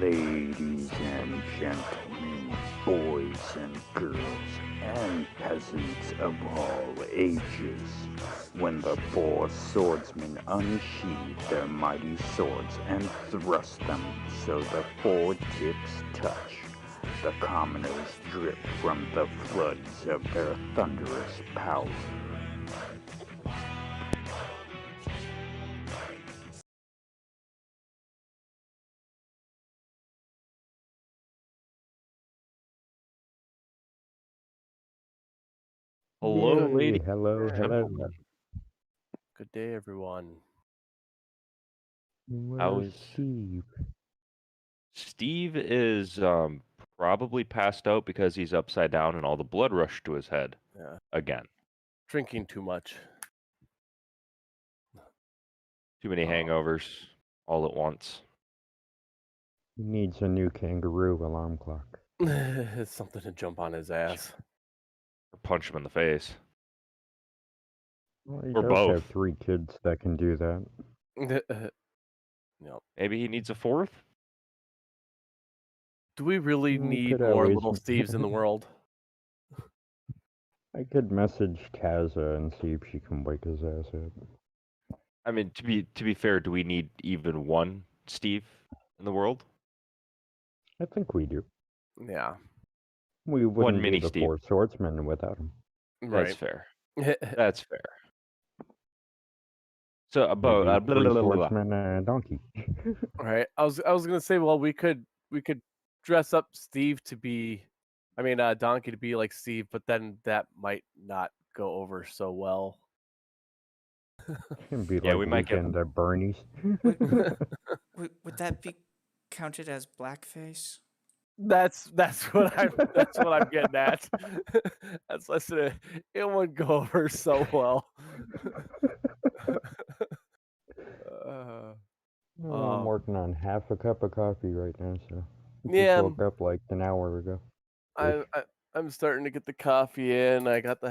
Ladies and gentlemen, boys and girls, and peasants of all ages, when the four swordsmen unsheathed their mighty swords and thrust them so the four tips touch, the commoners drip from the floods of their thunderous power. Hello, Yay, ladies hello, and hello. gentlemen. Good day, everyone. Where's Steve? Steve is probably passed out because he's upside down and all the blood rushed to his head Yeah, again. drinking too much. Too many hangovers all at once. He needs a new kangaroo alarm clock. It's something to jump on his ass. Or punch him in the face. Well, he Or does both. have 3 kids that can do that. Yep. Maybe he needs a fourth? Do we really We need could more always- little Steves in the world? I could message Kaza and see if she can wake his ass up. I mean, to be fair, do we need even one Steve in the world? I think we do. Yeah. We wouldn't mini be the Steve. 4 swordsmen without him. Right. That's fair. That's fair. So Maybe about 3 swordsmen and a donkey. Right. I was gonna say, well, we could dress up Steve to be, Donkey to be like Steve, but then that might not go over so well. Can be Yeah, like we might get- Weekend at Bernie's. Would that be counted as blackface? That's what I'm getting at. That's listen. It wouldn't go over so well. I'm working on half a cup of coffee right now, so I just Yeah. woke up like an hour ago. I'm starting to get the coffee in. I got the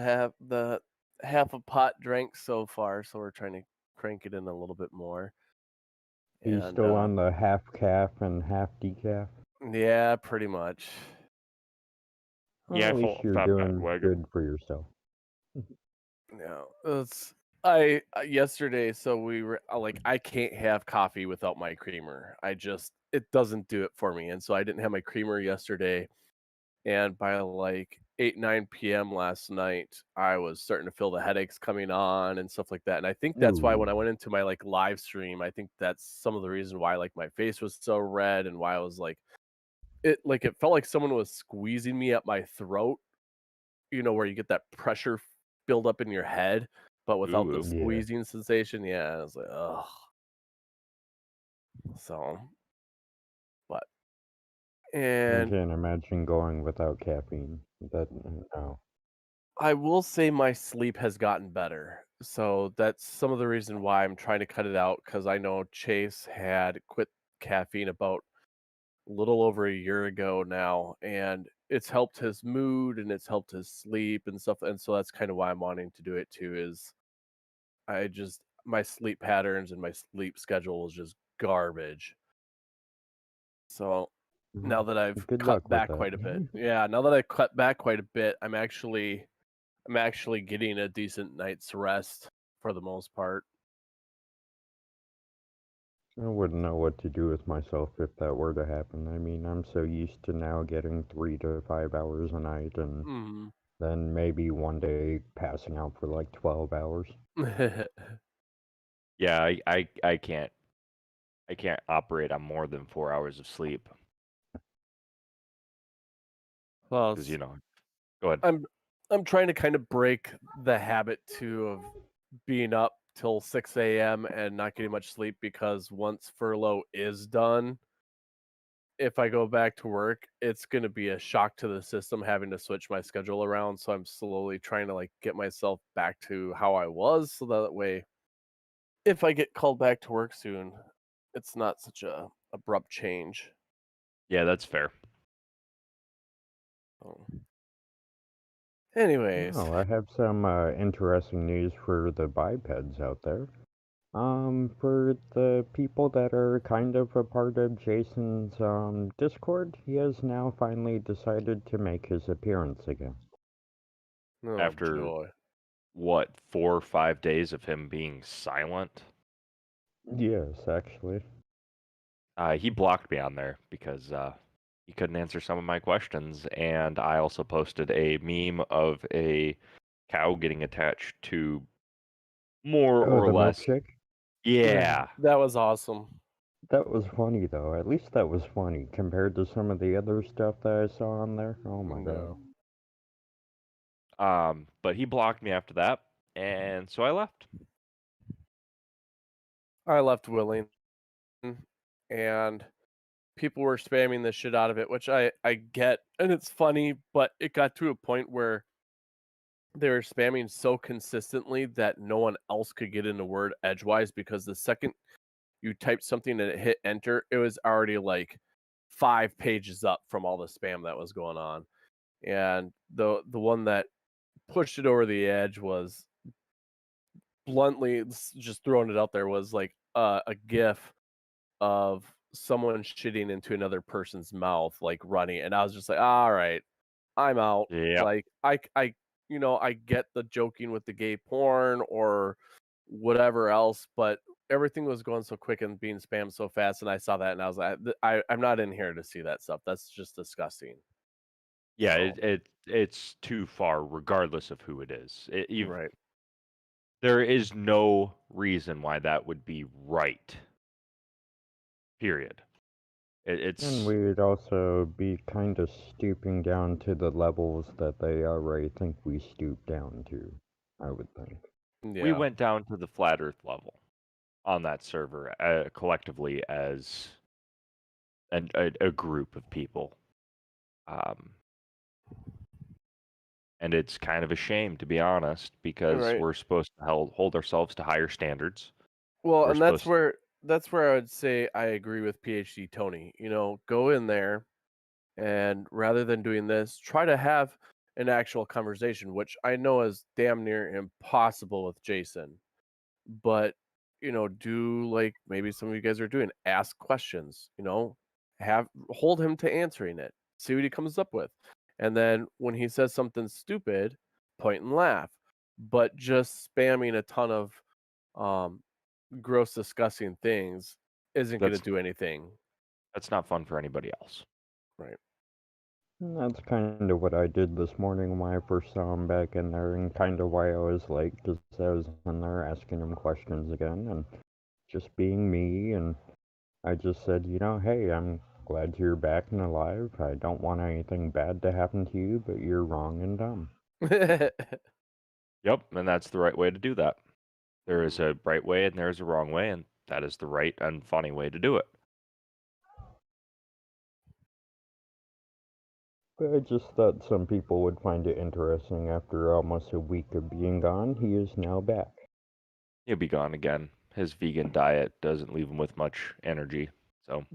half a pot drank so far, so we're trying to crank it in a little bit more. He's still on the half calf and half decaf. Yeah, pretty much. Well, Yeah, at least full you're fat doing wagon. good for yourself. Yeah, it's yesterday. So we were like, I can't have coffee without my creamer. It doesn't do it for me, and so I didn't have my creamer yesterday. And by like 8-9 p.m. last night, I was starting to feel the headaches coming on and stuff like that. And I think that's why when I went into my like live stream, I think that's some of the reason why like my face was so red and why I was like, it felt like someone was squeezing me up my throat. You know, where you get that pressure build up in your head, but without the Ooh. squeezing sensation. Yeah, I was like, ugh. So, but I and can't imagine going without caffeine. No. I will say my sleep has gotten better. So that's some of the reason why I'm trying to cut it out, because I know Chase had quit caffeine about a little over a year ago now, and it's helped his mood and it's helped his sleep and stuff. And so that's kind of why I'm wanting to do it too, is my sleep patterns and my sleep schedule is just garbage. So now that I've Good luck cut with back that. quite a bit, now that I've cut back quite a bit, I'm actually getting a decent night's rest for the most part. I wouldn't know what to do with myself if that were to happen. I mean, I'm so used to now getting 3 to 5 hours a night, and then maybe one day passing out for like 12 hours. Yeah, I can't operate on more than 4 hours of sleep. Well, Because go ahead. I'm trying to kind of break the habit too of being up till 6 a.m. and not getting much sleep, because once furlough is done, if I go back to work, it's going to be a shock to the system having to switch my schedule around. So I'm slowly trying to like get myself back to how I was, so that way, if I get called back to work soon, it's not such a abrupt change. Yeah, that's fair. Anyways. Oh, I have some interesting news for the bipeds out there. For the people that are kind of a part of Jason's Discord, he has now finally decided to make his appearance again. Oh, After joy. what, 4 or 5 days of him being silent? Yes, actually. He blocked me on there because he couldn't answer some of my questions, and I also posted a meme of a cow getting attached to more Oh, or the less. milkshake? Yeah. That was awesome. That was funny, though. At least that was funny compared to some of the other stuff that I saw on there. Oh my god. But he blocked me after that, and so I left. I left willing, and people were spamming the shit out of it, which I get, and it's funny, but it got to a point where they were spamming so consistently that no one else could get in a word edgewise, because the second you typed something and it hit enter, it was already like 5 pages up from all the spam that was going on. And the one that pushed it over the edge was, bluntly, just throwing it out there, was like a gif of someone shitting into another person's mouth, like running, and I was just like, all right, I'm out. Yeah. Like I I get the joking with the gay porn or whatever else, but everything was going so quick and being spammed so fast, and I saw that and I was like, I'm not in here to see that stuff. That's just disgusting. Yeah, So, it's too far, regardless of who it is. right. There is no reason why that would be right. Period. And It's we'd also be kind of stooping down to the levels that they already think we stoop down to, I would think. we Yeah. went down to the flat Earth level on that server collectively as a group of people. And it's kind of a shame, to be honest, because Right. we're supposed to hold ourselves to higher standards. Well, We're and supposed that's where I would say I agree with PhD Tony. Go in there, and rather than doing this, try to have an actual conversation, which I know is damn near impossible with Jason. But, do like maybe some of you guys are doing, ask questions, hold him to answering it, see what he comes up with. And then when he says something stupid, point and laugh. But just spamming a ton of um gross, disgusting things isn't going to that's do anything. that's not fun for anybody else. Right. And that's kind of what I did this morning when I first saw him back in there, and kind of why I was like, because I was in there asking him questions again, and just being me, and I just said, hey, I'm glad you're back and alive. I don't want anything bad to happen to you, but you're wrong and dumb. Yep, and that's the right way to do that. There is a right way and there is a wrong way, and that is the right and funny way to do it. But I just thought some people would find it interesting after almost a week of being gone. He is now back. He'll be gone again. His vegan diet doesn't leave him with much energy, so.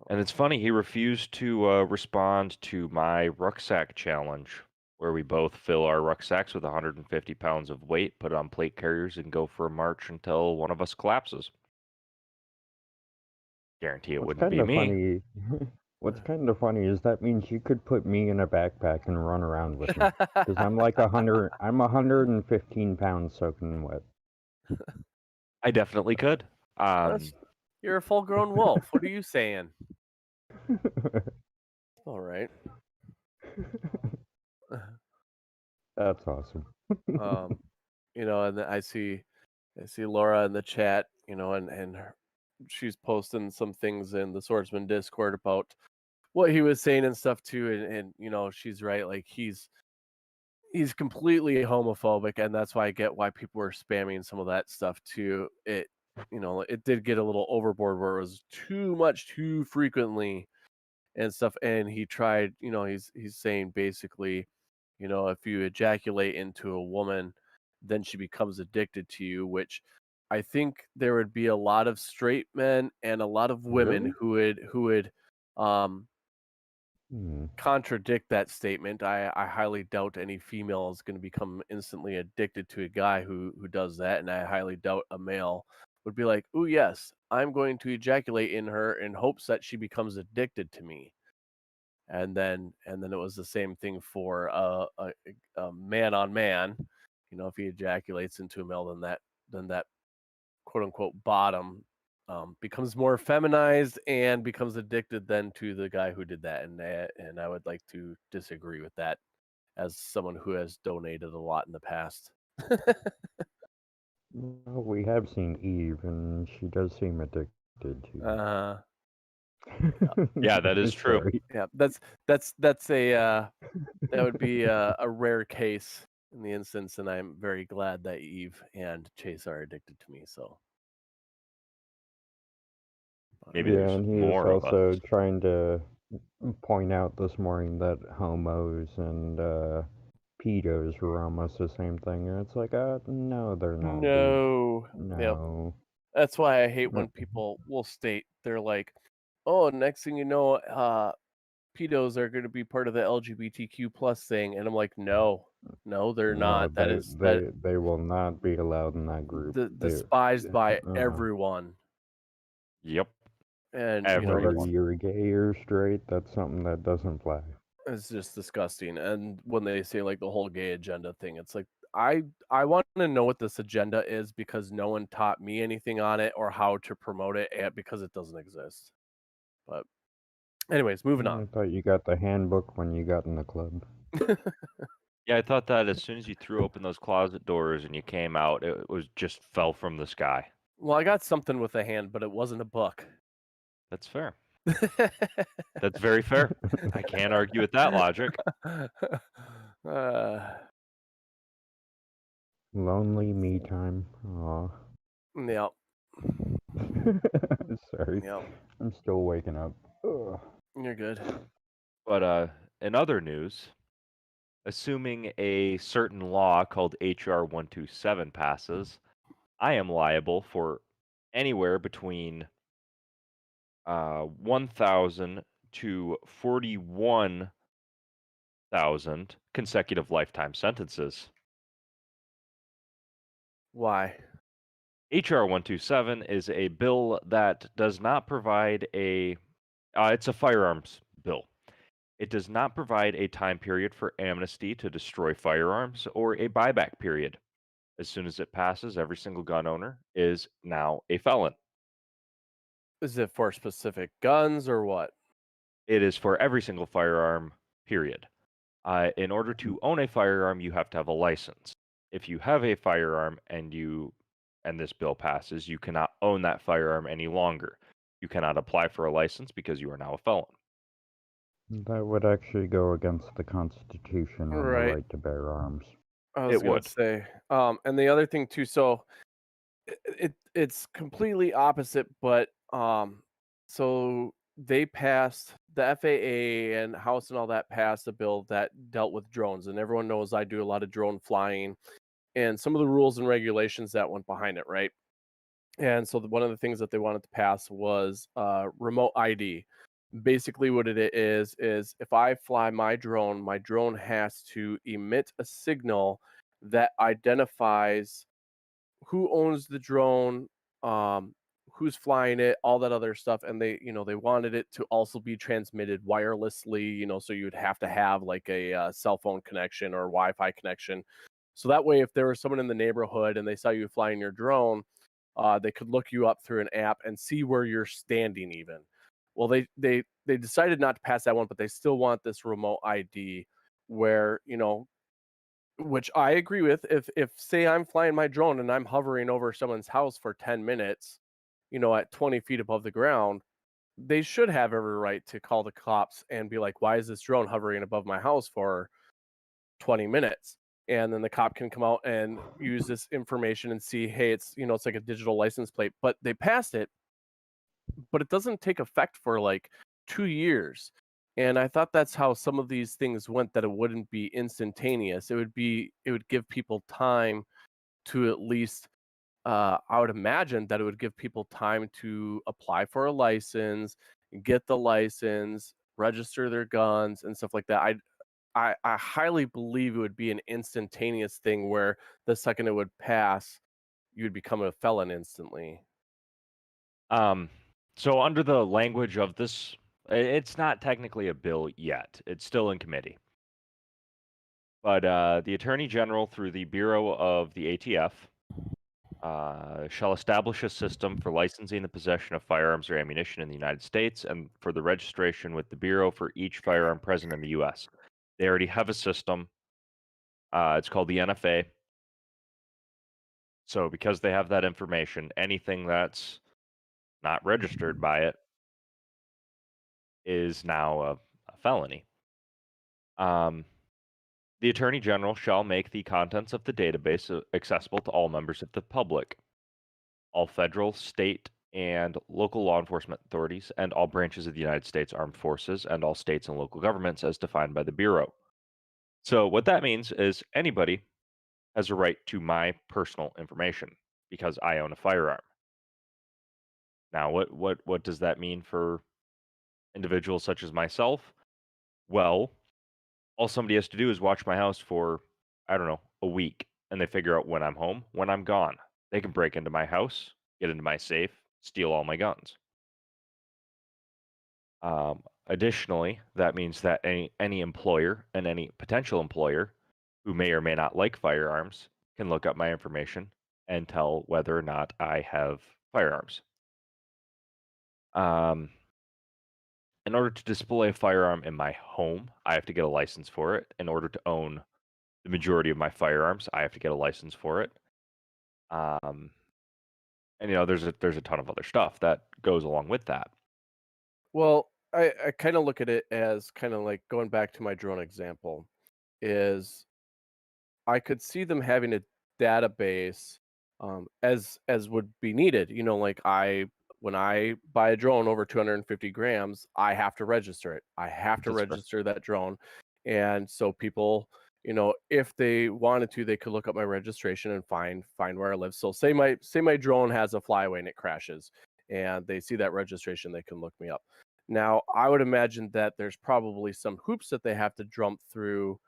And it's funny, he refused to respond to my rucksack challenge, where we both fill our rucksacks with 150 pounds of weight, put it on plate carriers, and go for a march until one of us collapses. Guarantee it What's wouldn't kind be of me. funny, what's kind of funny is that means you could put me in a backpack and run around with me, because I'm like 115 pounds soaking wet. I definitely could. You're a full-grown wolf. What are you saying? All right. That's awesome. And then I see Laura in the chat, and she's posting some things in the Swordsman Discord about what he was saying and stuff too, and she's right. Like, he's completely homophobic, and that's why I get why people were spamming some of that stuff too. It did get a little overboard where it was too much too frequently and stuff. And he tried, he's saying basically, if you ejaculate into a woman, then she becomes addicted to you, which I think there would be a lot of straight men and a lot of women Really? who would contradict that statement. I highly doubt any female is going to become instantly addicted to a guy who does that, and I highly doubt a male would be like, "Oh yes, I'm going to ejaculate in her in hopes that she becomes addicted to me." And then it was the same thing for a man on man. If he ejaculates into a male, then that quote unquote bottom becomes more feminized and becomes addicted then to the guy who did that. And I would like to disagree with that as someone who has donated a lot in the past. Well, we have seen Eve, and she does seem addicted to. Yeah, that is true. Sorry. Yeah, that's a that would be a rare case in the instance, and I'm very glad that Eve and Chase are addicted to me. So maybe Yeah, there's and he more was of also us. trying to point out this morning that homos and pedos were almost the same thing, and it's like, no, they're not. no, Dude. yep. No. That's why I hate when people will state they're like, "Oh, next thing you know, pedos are going to be part of the LGBTQ plus thing," and I'm like, "No, they're not. That is they will not be allowed in that group. despised by everyone." Yep. And Whether Everyone. you're gay or straight, that's something that doesn't fly. it's just disgusting. And when they say like the whole gay agenda thing, it's like I want to know what this agenda is because no one taught me anything on it or how to promote it because it doesn't exist. But anyways, moving I on. thought you got the handbook when you got in the club. Yeah, I thought that as soon as you threw open those closet doors and you came out, it was just fell from the sky. Well, I got something with a hand, but it wasn't a book. That's fair. That's very fair. I can't argue with that logic. Lonely me time. Aw. Yeah. Sorry. Yeah. I'm still waking up. Ugh. You're good. But in other news, assuming a certain law called HR 127 passes, I am liable for anywhere between 1,000 to 41,000 consecutive lifetime sentences. Why? HR 127 is a bill that does not provide it's a firearms bill. It does not provide a time period for amnesty to destroy firearms or a buyback period. As soon as it passes, every single gun owner is now a felon. Is it for specific guns or what? It is for every single firearm, period. In order to own a firearm, you have to have a license. If you have a firearm and this bill passes, you cannot own that firearm any longer. You cannot apply for a license because you are now a felon. That would actually go against the Constitution and the Right. right to bear arms. I was It gonna would. say. And the other thing too, so it's completely opposite, but so they passed the FAA and House and all that passed a bill that dealt with drones, and everyone knows I do a lot of drone flying, and some of the rules and regulations that went behind it, right? And so one of the things that they wanted to pass was remote ID. Basically, what it is if I fly my drone has to emit a signal that identifies who owns the drone, who's flying it, all that other stuff. And they wanted it to also be transmitted wirelessly, so you would have to have like a cell phone connection or Wi-Fi connection. So that way, if there was someone in the neighborhood and they saw you flying your drone, they could look you up through an app and see where you're standing even. Well, they decided not to pass that one, but they still want this remote ID where, which I agree with. If say I'm flying my drone and I'm hovering over someone's house for 10 minutes, at 20 feet above the ground, they should have every right to call the cops and be like, why is this drone hovering above my house for 20 minutes? And then the cop can come out and use this information and see, hey, it's like a digital license plate. But they passed it, but it doesn't take effect for like 2 years. And I thought that's how some of these things went, that it wouldn't be instantaneous. It would give people time to at least I would imagine that it would give people time to apply for a license, get the license, register their guns and stuff like that. I highly believe it would be an instantaneous thing where the second it would pass, you would become a felon instantly. So under the language of this, it's not technically a bill yet. It's still in committee. But the Attorney General, through the Bureau of the ATF, shall establish a system for licensing the possession of firearms or ammunition in the United States and for the registration with the Bureau for each firearm present in the U.S. They already have a system. It's called the NFA. So because they have that information, anything that's not registered by it is now a felony. The Attorney General shall make the contents of the database accessible to all members of the public, all federal, state, and local law enforcement authorities, and all branches of the United States Armed Forces, and all states and local governments as defined by the Bureau. So what that means is anybody has a right to my personal information because I own a firearm. Now, what does that mean for individuals such as myself? Well, all somebody has to do is watch my house for, I don't know, a week, and they figure out when I'm home, when I'm gone. They can break into my house, get into my safe, steal all my guns. Additionally, that means that any employer and any potential employer who may or may not like firearms can look up my information and tell whether or not I have firearms. In order to display a firearm in my home, I have to get a license for it. In order to own the majority of my firearms, I have to get a license for it. And there's a ton of other stuff that goes along with that. Well, I kind of look at it as kind of like going back to my drone example, is I could see them having a database as would be needed. Like when I buy a drone over 250 grams, I have to register it. I have to That's correct. register that drone, and so people, if they wanted to, they could look up my registration and find where I live. So say my drone has a flyaway and it crashes, and they see that registration, they can look me up. Now, I would imagine that there's probably some hoops that they have to jump through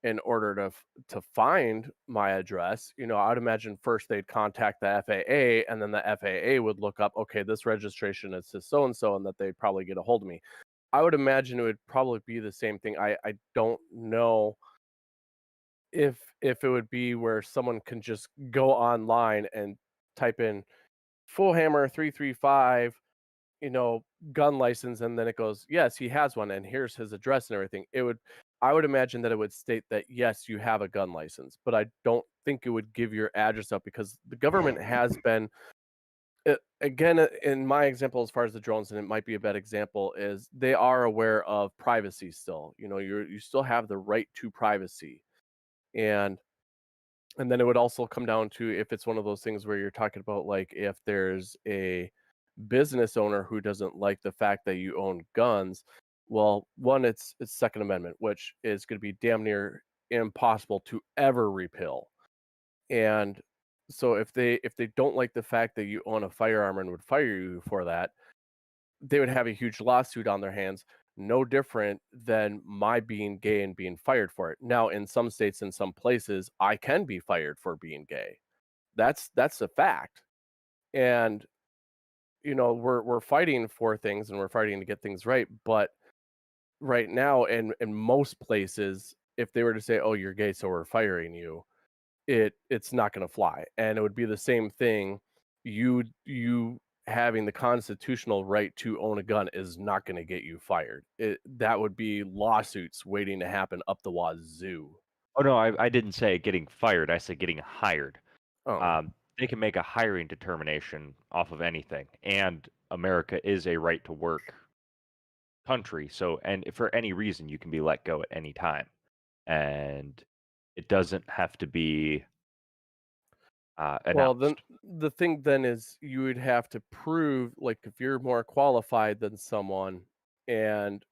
in order to find my address. I would imagine first they'd contact the FAA, and then the FAA would look up, okay, this registration is to so and so, and that they'd probably get a hold of me. I would imagine it would probably be the same thing. I don't know if it would be where someone can just go online and type in Fullhammer 335, gun license, and then it goes, yes, he has one, and here's his address and everything. I would imagine that it would state that yes, you have a gun license, but I don't think it would give your address up, because the government has been, again, in my example, as far as the drones, and it might be a bad example, is they are aware of privacy still. You still have the right to privacy, and then it would also come down to if it's one of those things where you're talking about, like, if there's a business owner who doesn't like the fact that you own guns. Well, one, it's Second Amendment, which is going to be damn near impossible to ever repeal. And so if they don't like the fact that you own a firearm and would fire you for that, they would have a huge lawsuit on their hands, no different than my being gay and being fired for it. Now, in some states, in some places, I can be fired for being gay. That's a fact. And we're fighting for things, and we're fighting to get things right, but right now, in most places, if they were to say, oh, you're gay, so we're firing you, it's not going to fly. And it would be the same thing. You having the constitutional right to own a gun is not going to get you fired. That would be lawsuits waiting to happen up the wazoo. Oh no, I didn't say getting fired. I said getting hired. Oh. They can make a hiring determination off of anything, and America is a right to work country. So, and for any reason, you can be let go at any time, and it doesn't have to be Well, announced. then the thing then is you would have to prove, like, if you're more qualified than someone, and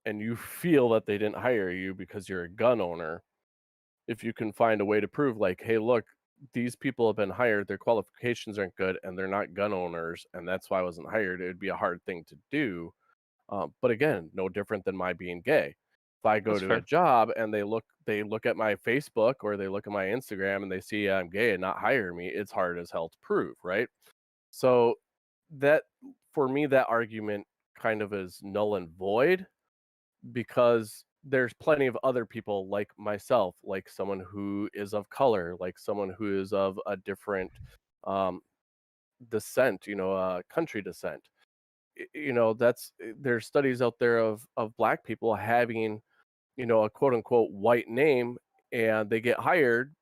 you feel that they didn't hire you because you're a gun owner, if you can find a way to prove, like, hey, look, these people have been hired, their qualifications aren't good, and they're not gun owners, and that's why I wasn't hired, it would be a hard thing to do. But again, no different than my being gay. If I go That's to a fair. job and they look at my Facebook or they look at my Instagram and they see I'm gay and not hire me, it's hard as hell to prove, right? So that for me, that argument kind of is null and void because there's plenty of other people like myself, like someone who is of color, like someone who is of a different um, descent, country descent. There's studies out there of black people having, a quote unquote white name, and they get hired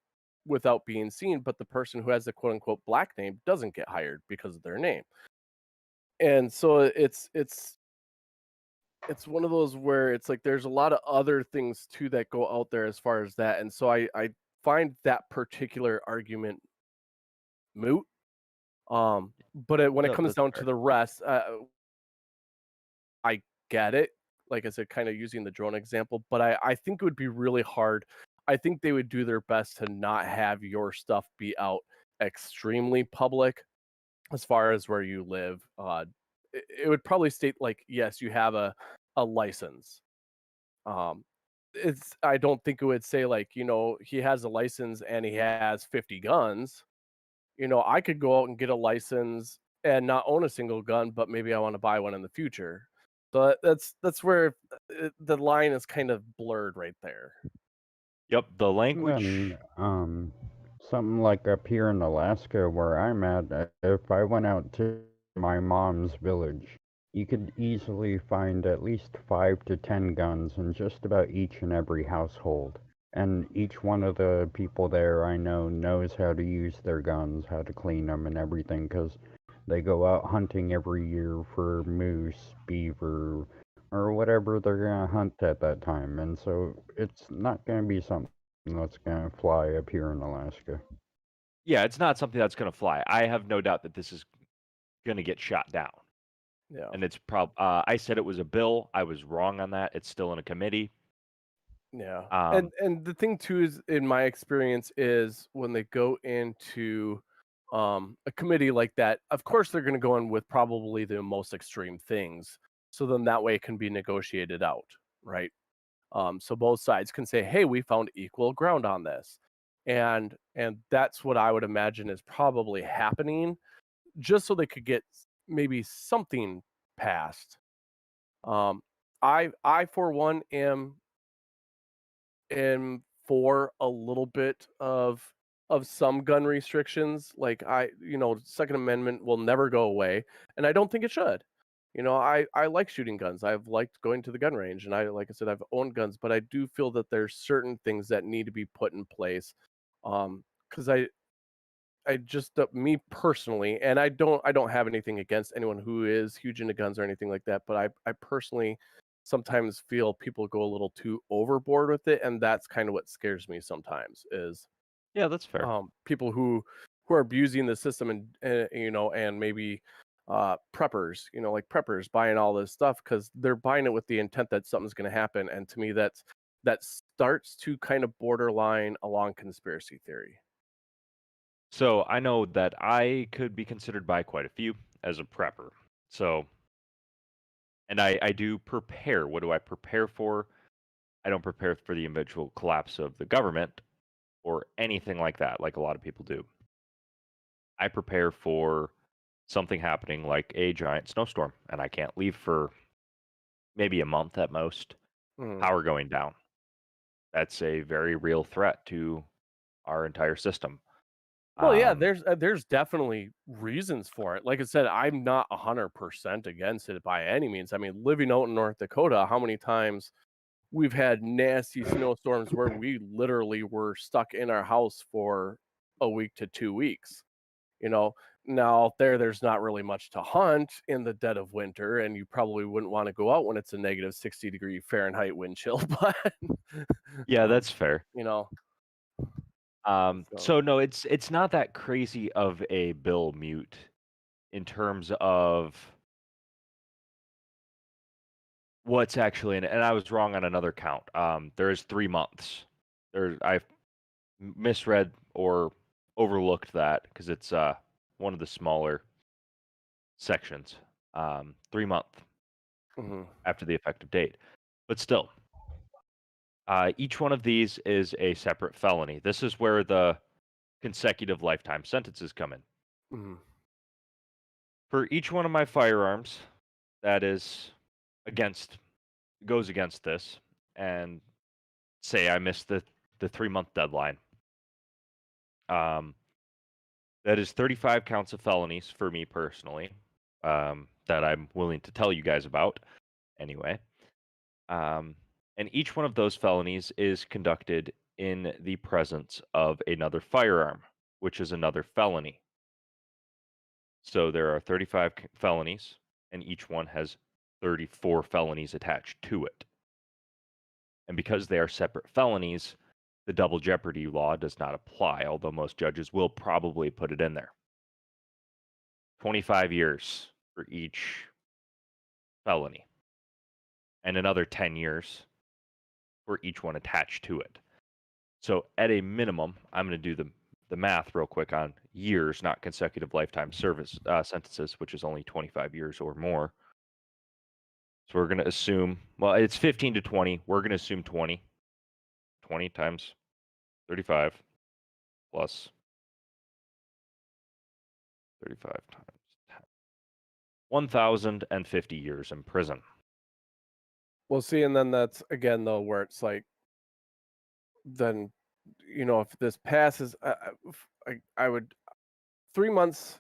without being seen, but the person who has the quote unquote black name doesn't get hired because of their name. And so it's one of those where it's like there's a lot of other things too that go out there as far as that. And so I find that particular argument moot. When it No, comes that's down to fair. the rest, I get it. Like I said, kind of using the drone example, but I think it would be really hard. I think they would do their best to not have your stuff be out extremely public as far as where you live. It would probably state like, yes, you have a license. Um, I don't think it would say like, he has a license and he has 50 guns. I could go out and get a license and not own a single gun, but maybe I want to buy one in the future. So that's where the line is kind of blurred right there. Yep, the And language. then, something like up here in Alaska where I'm at, if I went out to my mom's village, you could easily find at least 5 to 10 guns in just about each and every household. And each one of the people there I know knows how to use their guns, how to clean them and everything, because they go out hunting every year for moose, beaver, or whatever they're gonna hunt at that time. And so it's not gonna be something that's gonna fly up here in Alaska. Yeah, it's not something that's going to fly. I have no doubt that this is going to get shot down. Yeah. And it's I said it was a bill. I was wrong on that. It's still in a committee. Yeah. Um, And the thing too is, in my experience, is when they go into a committee like that, of course they're going to go in with probably the most extreme things. So then that way it can be negotiated out, right? So both sides can say, "Hey, we found equal ground on this," and that's what I would imagine is probably happening, just so they could get maybe something passed. Um, I for one am for a little bit of some gun restrictions. Like Second Amendment will never go away, and I don't think it should. I like shooting guns. I've liked going to the gun range, and like I said, I've owned guns, but I do feel that there's certain things that need to be put in place. Because I just me personally, and I don't have anything against anyone who is huge into guns or anything like that, but I personally sometimes feel people go a little too overboard with it, and that's kind of what scares me sometimes is yeah, that's fair. people who are abusing the system and maybe preppers, like preppers buying all this stuff because they're buying it with the intent that something's going to happen, and to me that starts to kind of borderline along conspiracy theory. So I know that I could be considered by quite a few as a prepper. So, and I do prepare. What do I prepare for? I don't prepare for the eventual collapse of the government or anything like that, like a lot of people do. I prepare for something happening like a giant snowstorm, and I can't leave for maybe a month at most. Mhm. Power going down. That's a very real threat to our entire system. Well, yeah, Um, there's definitely reasons for it. Like I said, I'm not 100% against it by any means. I mean, living out in North Dakota, how many times we've had nasty snowstorms where we literally were stuck in our house for a week to 2 weeks. You know, now out there's not really much to hunt in the dead of winter, and you probably wouldn't want to go out when it's a negative 60-degree Fahrenheit wind chill, but yeah, um, that's fair. you know, so So no, it's not that crazy of a bill mute in terms of what's actually in it. And I was wrong on another count. There is 3 months. I misread or overlooked that because it's one of the smaller sections. 3 month. after the effective date. But still, each one of these is a separate felony. This is where the consecutive lifetime sentences come in. For each one of my firearms that goes against this, and say I missed the 3-month deadline, that is 35 counts of felonies for me personally, that I'm willing to tell you guys about anyway. And each one of those felonies is conducted in the presence of another firearm, which is another felony. So there are 35 felonies, and each one has 34 felonies attached to it. And because they are separate felonies, the double jeopardy law does not apply, although most judges will probably put it in there. 25 years for each felony, and another 10 years for each one attached to it. So at a minimum, I'm going to do the math real quick on years, not consecutive lifetime service sentences, which is only 25 years or more. So we're going to assume, well, it's 15 to 20. We're going to assume 20. 20 times 35 plus 35 times 10. 1,050 years in prison. Well, see, and then that's again though where it's like, then, if this passes, I would 3 months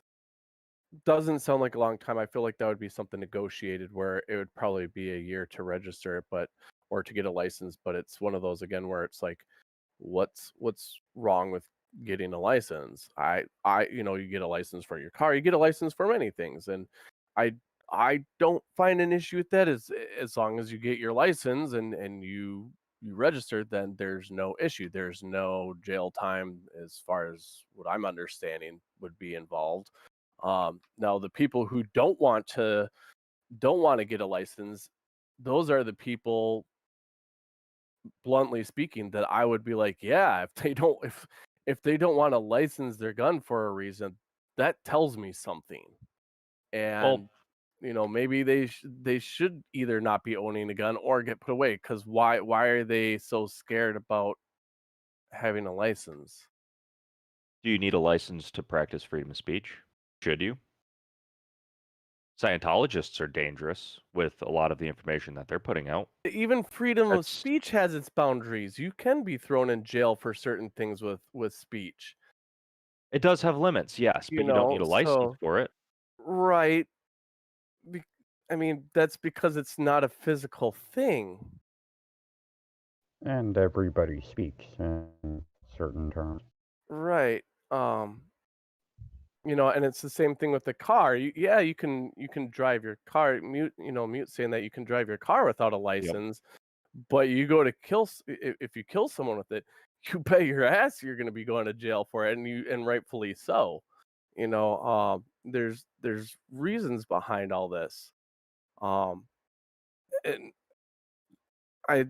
doesn't sound like a long time. I feel like that would be something negotiated where it would probably be a year to register it, or to get a license. But it's one of those again where it's like, what's wrong with getting a license? You get a license for your car, you get a license for many things, and I don't find an issue with that as long as you get your license and you registered, then there's no issue. There's no jail time as far as what I'm understanding would be involved. Now the people who don't want to get a license, those are the people, bluntly speaking, that I would be like, yeah, if they don't want to license their gun for a reason, that tells me something. And maybe they should either not be owning a gun or get put away, because why are they so scared about having a license? Do you need a license to practice freedom of speech? Should you? Scientologists are dangerous with a lot of the information that they're putting out. Even freedom of speech has its boundaries. You can be thrown in jail for certain things with speech. It does have limits, yes, but you don't need a license for it. Right. I mean, that's because it's not a physical thing. And everybody speaks in certain terms. Right. And it's the same thing with the car. You can drive your car. Mute saying that you can drive your car without a license, but you go to if you kill someone with it, you bet your ass you're going to be going to jail for it, and rightfully so. There's reasons behind all this. And I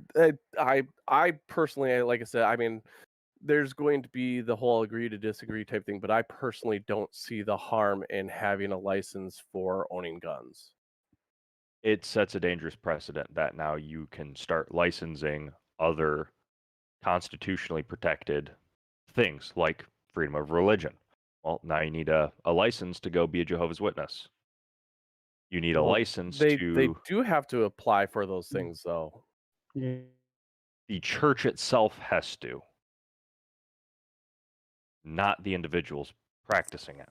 personally, like I said, I mean, there's going to be the whole agree to disagree type thing, but I personally don't see the harm in having a license for owning guns. It sets a dangerous precedent that now you can start licensing other constitutionally protected things like freedom of religion. Well, now you need a license to go be a Jehovah's Witness. You need a license They to... do have to apply for those things, though. Yeah. The church itself has to, not the individuals practicing it.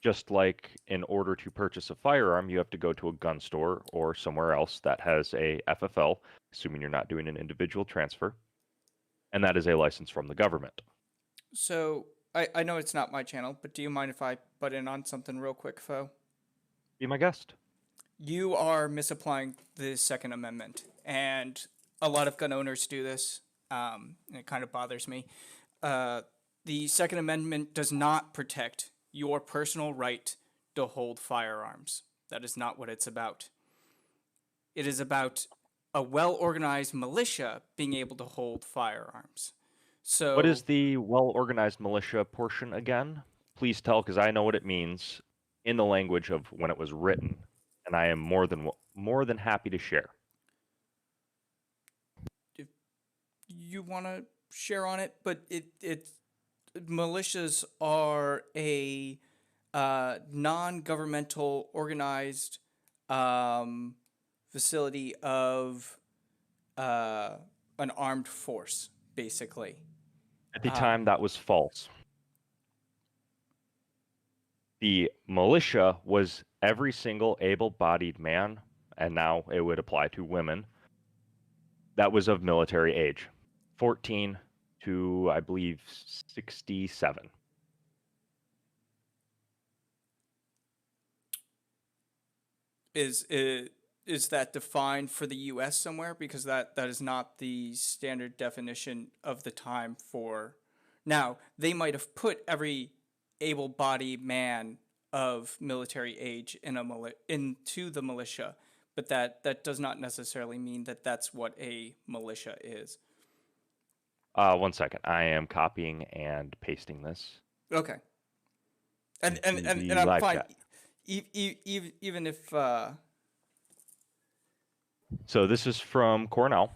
Just like in order to purchase a firearm, you have to go to a gun store or somewhere else that has a FFL, assuming you're not doing an individual transfer, and that is a license from the government. So, I know it's not my channel, but do you mind if I butt in on something real quick, Fo? Be my guest. You are misapplying the Second Amendment, and a lot of gun owners do this, and it kind of bothers me. The Second Amendment does not protect your personal right to hold firearms. That is not what it's about. It is about a well-organized militia being able to hold firearms. So, what is the well-organized militia portion again? Please tell, because I know what it means in the language of when it was written, and I am more than more than happy to share. If you want to share on it, but militias are a non-governmental organized facility of an armed force, basically. At the time, that was false. The militia was every single able-bodied man, and now it would apply to women, that was of military age, 14 to, I believe, 67. Is that defined for the U.S. somewhere? Because that is not the standard definition of the time for. Now, they might have put every able-bodied man of military age into the militia, but that does not necessarily mean that that's what a militia is. 1 second. I am copying and pasting this. Okay. And I'm fine. Even if. So this is from Cornell,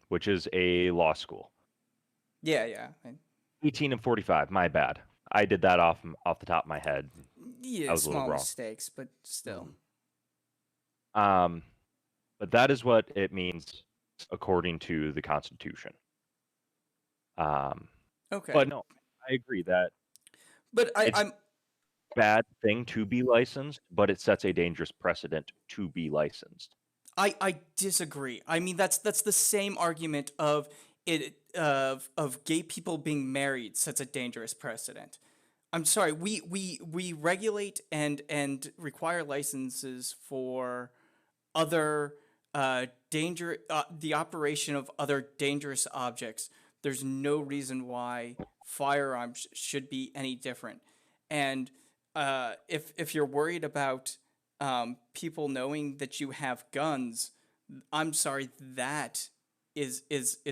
which is a law school. Yeah. 18 and 45. My bad. I did that off the top of my head. Yeah, I was a little small wrong. mistakes, but still. But that is what it means according to the Constitution. Okay. But no, I agree that. But I'm bad thing to be licensed, but it sets a dangerous precedent to be licensed. I disagree. I mean, that's the same argument of gay people being married sets a dangerous precedent. I'm sorry. We regulate and require licenses for other the operation of other dangerous objects. There's no reason why firearms should be any different. And if you're worried about people knowing that you have guns, I'm sorry, that is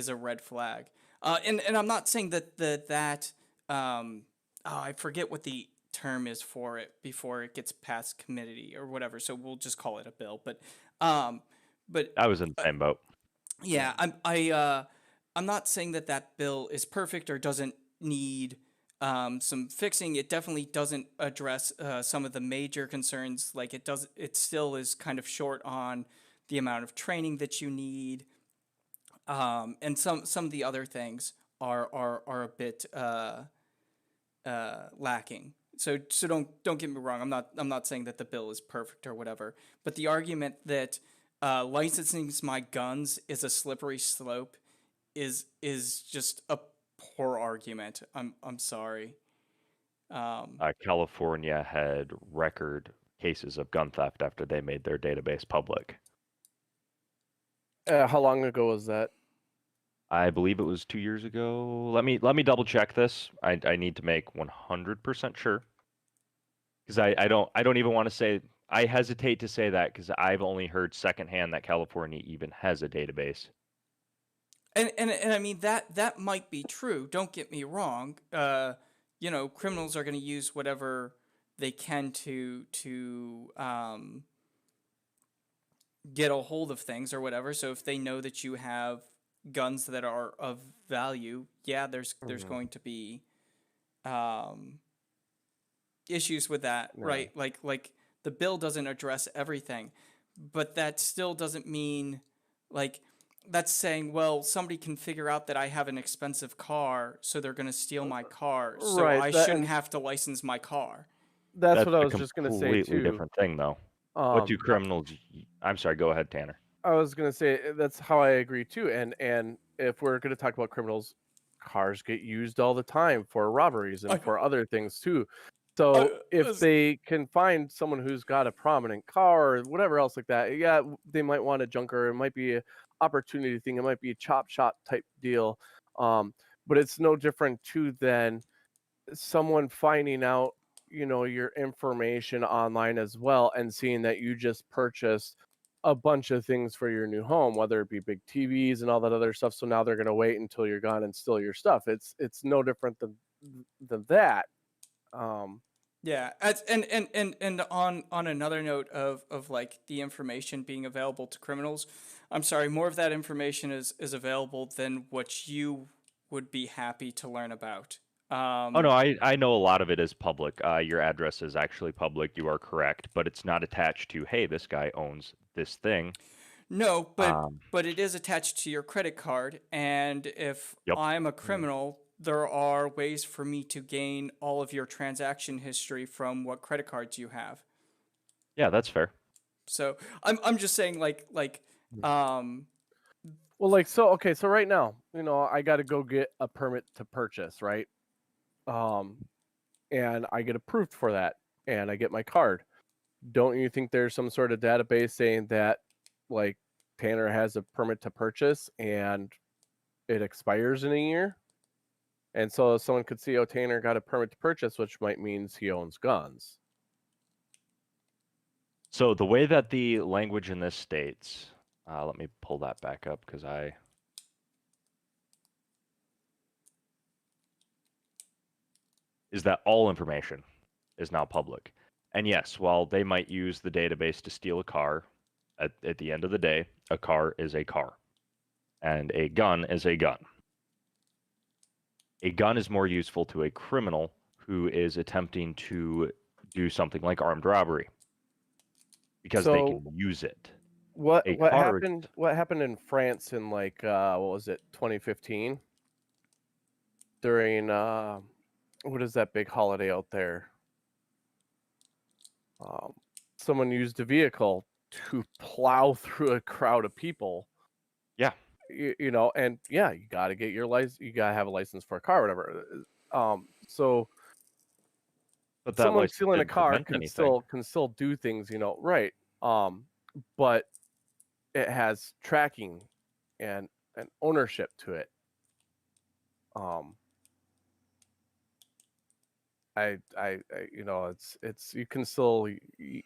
a red flag. And I'm not saying that I forget what the term is for it before it gets past committee or whatever. So we'll just call it a bill. But I was in the same boat. Yeah, I'm not saying that bill is perfect or doesn't need some fixing. It definitely doesn't address some of the major concerns. Like it still is kind of short on the amount of training that you need, and some of the other things are a bit lacking. So don't get me wrong. I'm not saying that the bill is perfect or whatever. But the argument that licensing my guns is a slippery slope is just a poor argument. I'm sorry. California had record cases of gun theft after they made their database public. How long ago was that? I believe it was 2 years ago. Let me double check this. I need to make 100% sure, because I don't even want to say. I hesitate to say that because I've only heard secondhand that California even has a database. And I mean that might be true. Don't get me wrong. Criminals are going to use whatever they can to get a hold of things or whatever. So if they know that you have guns that are of value, yeah, there's going to be issues with that, right? Like the bill doesn't address everything, but that still doesn't mean like that's saying, well, somebody can figure out that I have an expensive car, so they're going to steal my car, so Right, I shouldn't have to license my car. That's what I was just going to say too. Completely different thing, though. What do criminals? I'm sorry. Go ahead, Tanner. I was going to say that's how I agree too. And if we're going to talk about criminals, cars get used all the time for robberies and for other things too. So if they can find someone who's got a prominent car or whatever else like that, yeah, they might want a junker. It might be an opportunity thing. It might be a chop shop type deal. But it's no different too than someone finding out, your information online as well and seeing that you just purchased a bunch of things for your new home, whether it be big TVs and all that other stuff. So now they're going to wait until you're gone and steal your stuff. It's no different than that. Yeah, and on another note of like the information being available to criminals, I'm sorry, more of that information is available than what you would be happy to learn about. Oh no, I know a lot of it is public. Your address is actually public. You are correct, but it's not attached to, hey, this guy owns this thing. No, Um, but it is attached to your credit card, and if Yep. I'm a criminal, there are ways for me to gain all of your transaction history from what credit cards you have. Yeah, that's fair. So I'm just saying Well, like, so right now, I got to go get a permit to purchase, right? And I get approved for that, and I get my card. Don't you think there's some sort of database saying that, like, Tanner has a permit to purchase and it expires in a year? And so someone could see, oh, Tanner got a permit to purchase, which might means he owns guns. So the way that the language in this states, let me pull that back up because is that all information is now public. And yes, while they might use the database to steal a car, at the end of the day, a car is a car. And a gun is a gun. A gun is more useful to a criminal who is attempting to do something like armed robbery because they can use it. What happened in France in like what was it, 2015? During what is that big holiday out there? Someone used a vehicle to plow through a crowd of people. Yeah. And yeah, you got to get your license. You got to have a license for a car, whatever. So but that someone stealing a car can anything. still do things, right? But it has tracking and ownership to it. It's you can still you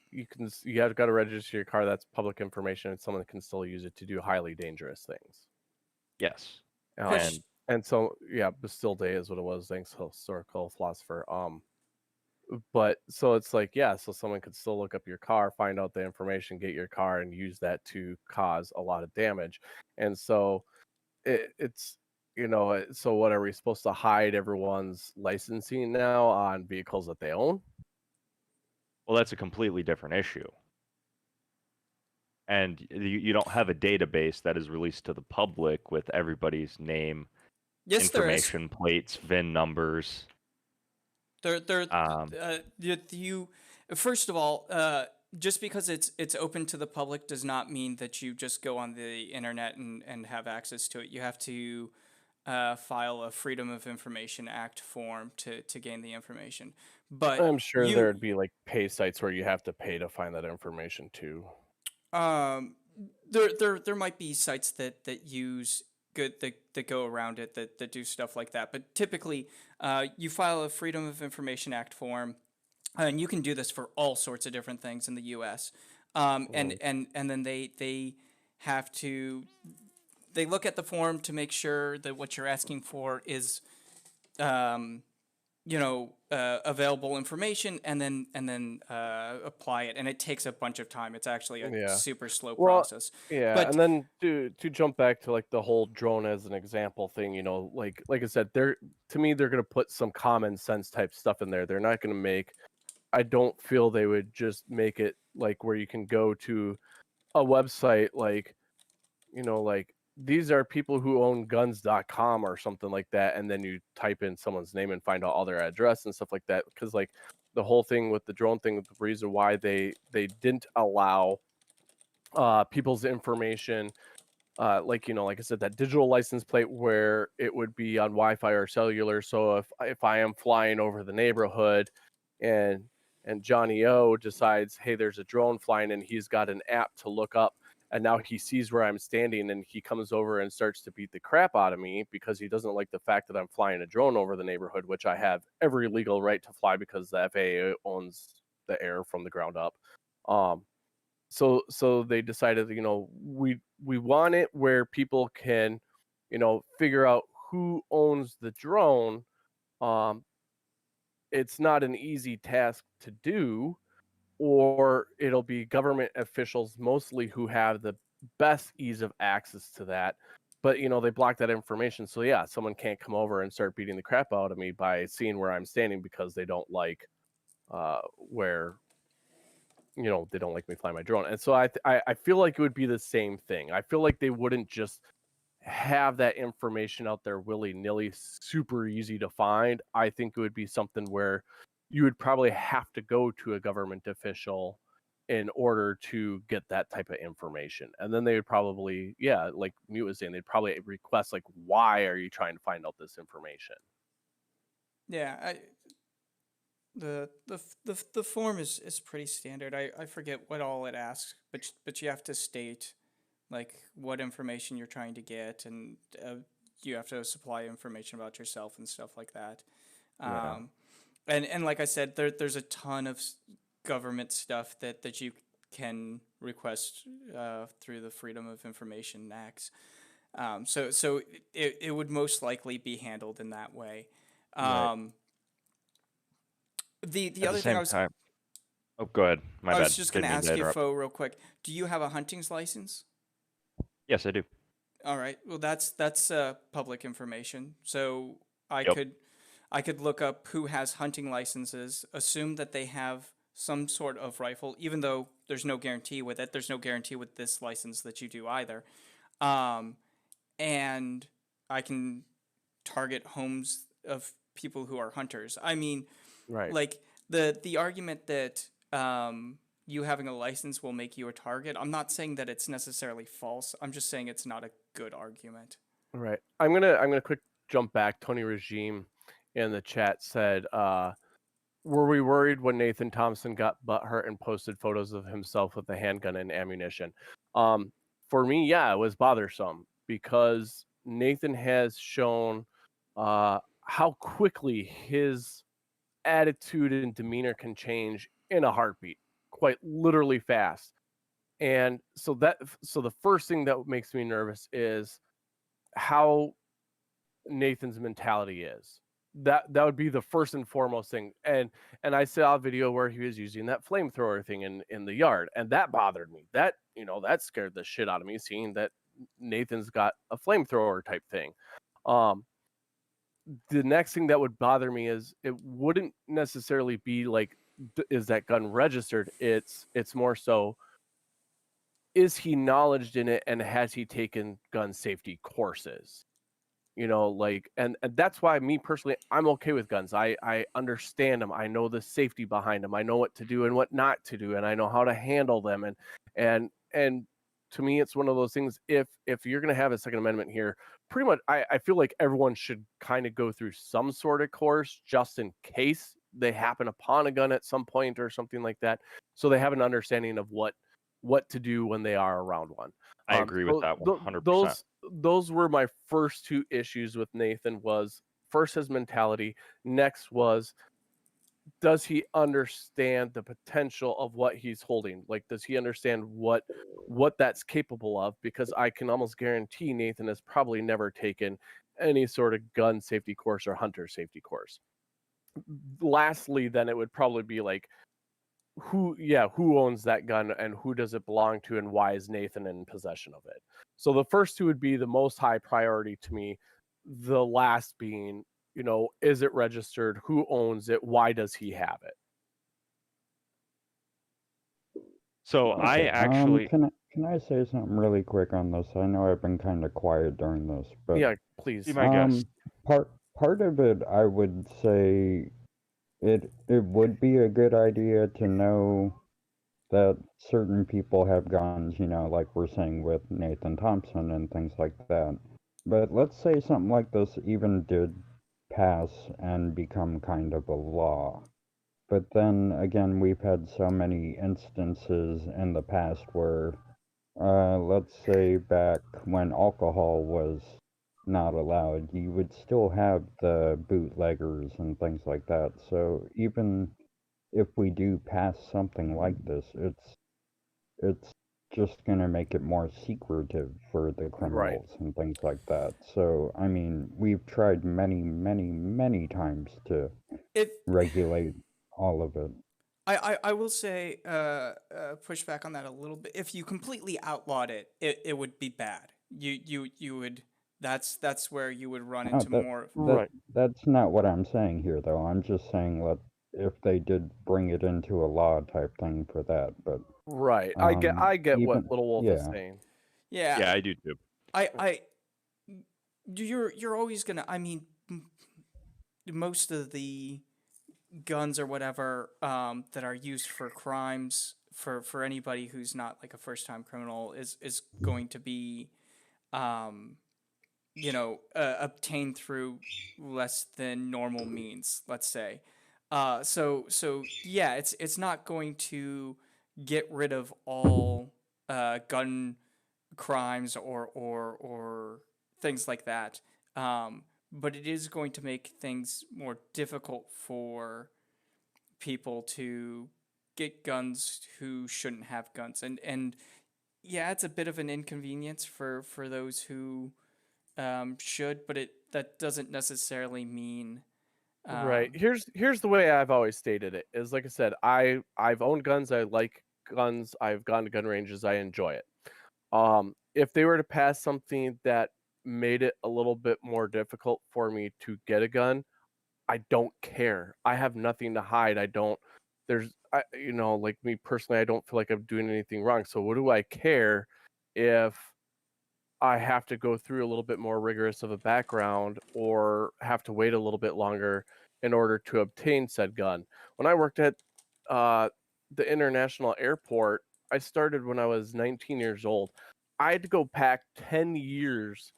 have got to register your car. That's public information, and someone can still use it to do highly dangerous things. Yes. And so Bastille Day is what it was. Thanks, historical philosopher. But so it's like, so someone could still look up your car, find out the information, get your car, and use that to cause a lot of damage. And so it's so what, are we supposed to hide everyone's licensing now on vehicles that they own? Well, that's a completely different issue. And you don't have a database that is released to the public with everybody's name, information, plates, VIN numbers. You first of all, just because it's open to the public does not mean that you just go on the internet and have access to it. You have to file a Freedom of Information Act form to gain the information. But I'm sure there'd be like pay sites where you have to pay to find that information too. There might be sites that use that go around it that do stuff like that. But typically, you file a Freedom of Information Act form, and you can do this for all sorts of different things in the U.S. And then they have to look at the form to make sure that what you're asking for is available information, and then apply it, and it takes a bunch of time. It's actually a super slow process. But and then to jump back to like the whole drone as an example thing, like I said, they're gonna put some common sense type stuff in there. They're not gonna make. I don't feel they would just make it like where you can go to a website like, like these are people who own guns.com or something like that, and then you type in someone's name and find out all their address and stuff like that. Because like the whole thing with the drone thing, the reason why they didn't allow people's information, like I said, that digital license plate where it would be on Wi-Fi or cellular. So if I am flying over the neighborhood and Johnny O decides, hey, there's a drone flying, and he's got an app to look up, and now he sees where I'm standing, and he comes over and starts to beat the crap out of me because he doesn't like the fact that I'm flying a drone over the neighborhood, which I have every legal right to fly because the FAA owns the air from the ground up. So they decided, we want it where people can, figure out who owns the drone, it's not an easy task to do, or it'll be government officials mostly who have the best ease of access to that. But they block that information, so yeah, someone can't come over and start beating the crap out of me by seeing where I'm standing because they don't like where they don't like me fly my drone. And so I feel like it would be the same thing. I feel like they wouldn't just have that information out there willy-nilly, super easy to find. I think it would be something where you would probably have to go to a government official in order to get that type of information. And then they would probably, yeah, like Mute was saying, they'd probably request, like, why are you trying to find out this information? Yeah, the form is pretty standard. I forget what all it asks, but you have to state like what information you're trying to get, and you have to supply information about yourself and stuff like that. And like I said, there's a ton of government stuff that you can request through the Freedom of Information Acts. So it would most likely be handled in that way. The At other the thing same time, oh, go ahead. My I bad. was just going to Didn't mean ask to you, interrupt. Fo, real quick. Do you have a hunting's license? Yes, I do. All right. Well, that's public information. So I Yep. could look up who has hunting licenses, assume that they have some sort of rifle, even though there's no guarantee with it. There's no guarantee with this license that you do either. And I can target homes of people who are hunters. I mean, Right. like the argument that you having a license will make you a target. I'm not saying that it's necessarily false. I'm just saying it's not a good argument. Right. I'm gonna quick jump back. Tony Regime in the chat said, were we worried when Nathan Thompson got butthurt and posted photos of himself with a handgun and ammunition? For me, yeah, it was bothersome because Nathan has shown how quickly his attitude and demeanor can change in a heartbeat, quite literally fast. And so the first thing that makes me nervous is how Nathan's mentality is. That would be the first and foremost thing. And I saw a video where he was using that flamethrower thing in the yard, and that bothered me. That that scared the shit out of me, seeing that Nathan's got a flamethrower type thing. The next thing that would bother me is it wouldn't necessarily be like, is that gun registered? It's more so, is he knowledged in it, and has he taken gun safety courses? And that's why me personally, I'm okay with guns. I understand them. I know the safety behind them. I know what to do and what not to do, and I know how to handle them. And to me, it's one of those things. If you're going to have a Second Amendment here, pretty much, I feel like everyone should kind of go through some sort of course just in case they happen upon a gun at some point or something like that, so they have an understanding of what to do when they are around one. I agree with that 100%. Those were my first two issues with Nathan. Was first his mentality. Next was, does he understand the potential of what he's holding? Like, does he understand what that's capable of? Because I can almost guarantee Nathan has probably never taken any sort of gun safety course or hunter safety course. Lastly, then it would probably be like, who owns that gun and who does it belong to, and why is Nathan in possession of it? So the first two would be the most high priority to me. The last being, is it registered? Who owns it? Why does he have it? So I actually can I say something really quick on this? I know I've been kind of quiet during this, but Yeah, please. be my guest. Part of it, I would say, it would be a good idea to know that certain people have guns, like we're saying with Nathan Thompson and things like that. But let's say something like this even did pass and become kind of a law. But then again, we've had so many instances in the past where, let's say back when alcohol was not allowed, you would still have the bootleggers and things like that. So even if we do pass something like this, it's just going to make it more secretive for the criminals and things like that. So, I mean, we've tried many times to regulate all of it. I will say, push back on that a little bit. If you completely outlawed it, it would be bad. You would. That's where you would run into more. That's not what I'm saying here, though. I'm just saying that if they did bring it into a law type thing for that, but I get what Little Wolf is saying. Yeah, I do too. You're always gonna. I mean, most of the guns or whatever that are used for crimes for anybody who's not like a first time criminal is going to be obtained through less than normal means, let's say. So yeah, it's not going to get rid of all gun crimes or things like that. But it is going to make things more difficult for people to get guns who shouldn't have guns. And yeah, it's a bit of an inconvenience for those who should, but that doesn't necessarily mean right. Here's the way I've always stated it is, like I said, I've owned guns, I like guns, I've gone to gun ranges, I enjoy it. If they were to pass something that made it a little bit more difficult for me to get a gun, I don't care. I have nothing to hide. Like me personally, I don't feel like I'm doing anything wrong. So what do I care if I have to go through a little bit more rigorous of a background or have to wait a little bit longer in order to obtain said gun? When I worked at the international airport, I started when I was 19 years old. I had to go back 10 years.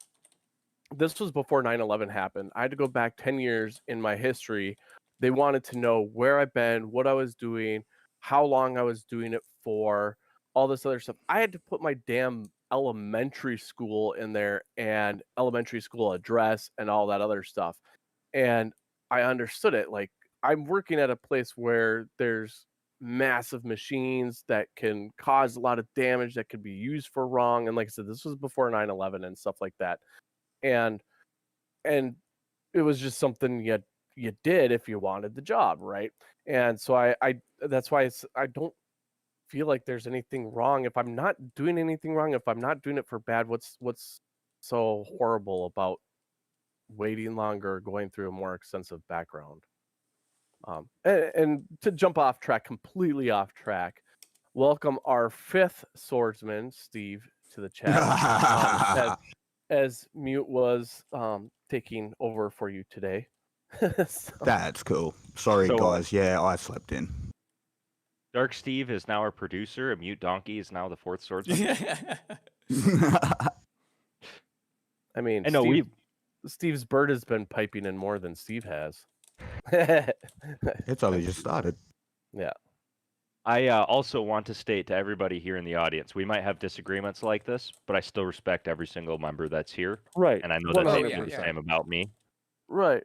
This was before 9/11 happened. I had to go back 10 years in my history. They wanted to know where I've been, what I was doing, how long I was doing it for, all this other stuff. I had to put my damn elementary school in there and elementary school address and all that other stuff. And I understood it. Like, I'm working at a place where there's massive machines that can cause a lot of damage that could be used for wrong. And like I said, this was before 9/11 and stuff like that. And it was just something you did if you wanted the job, right? And so I that's why I don't feel like there's anything wrong if I'm not doing anything wrong. If I'm not doing it for bad, what's so horrible about waiting longer, going through a more extensive background? And to jump off track, completely off track, welcome our fifth swordsman, Steve, to the chat. As Mute was taking over for you today. That's cool. Sorry, guys. Yeah, I slept in. Dark Steve is now our producer, and Mute Donkey is now the fourth swordsman. I mean, Steve's bird has been piping in more than Steve has. It's only just started. Yeah. I also want to state to everybody here in the audience, we might have disagreements like this, but I still respect every single member that's here. Right. And I know that they feel the same about me. Right.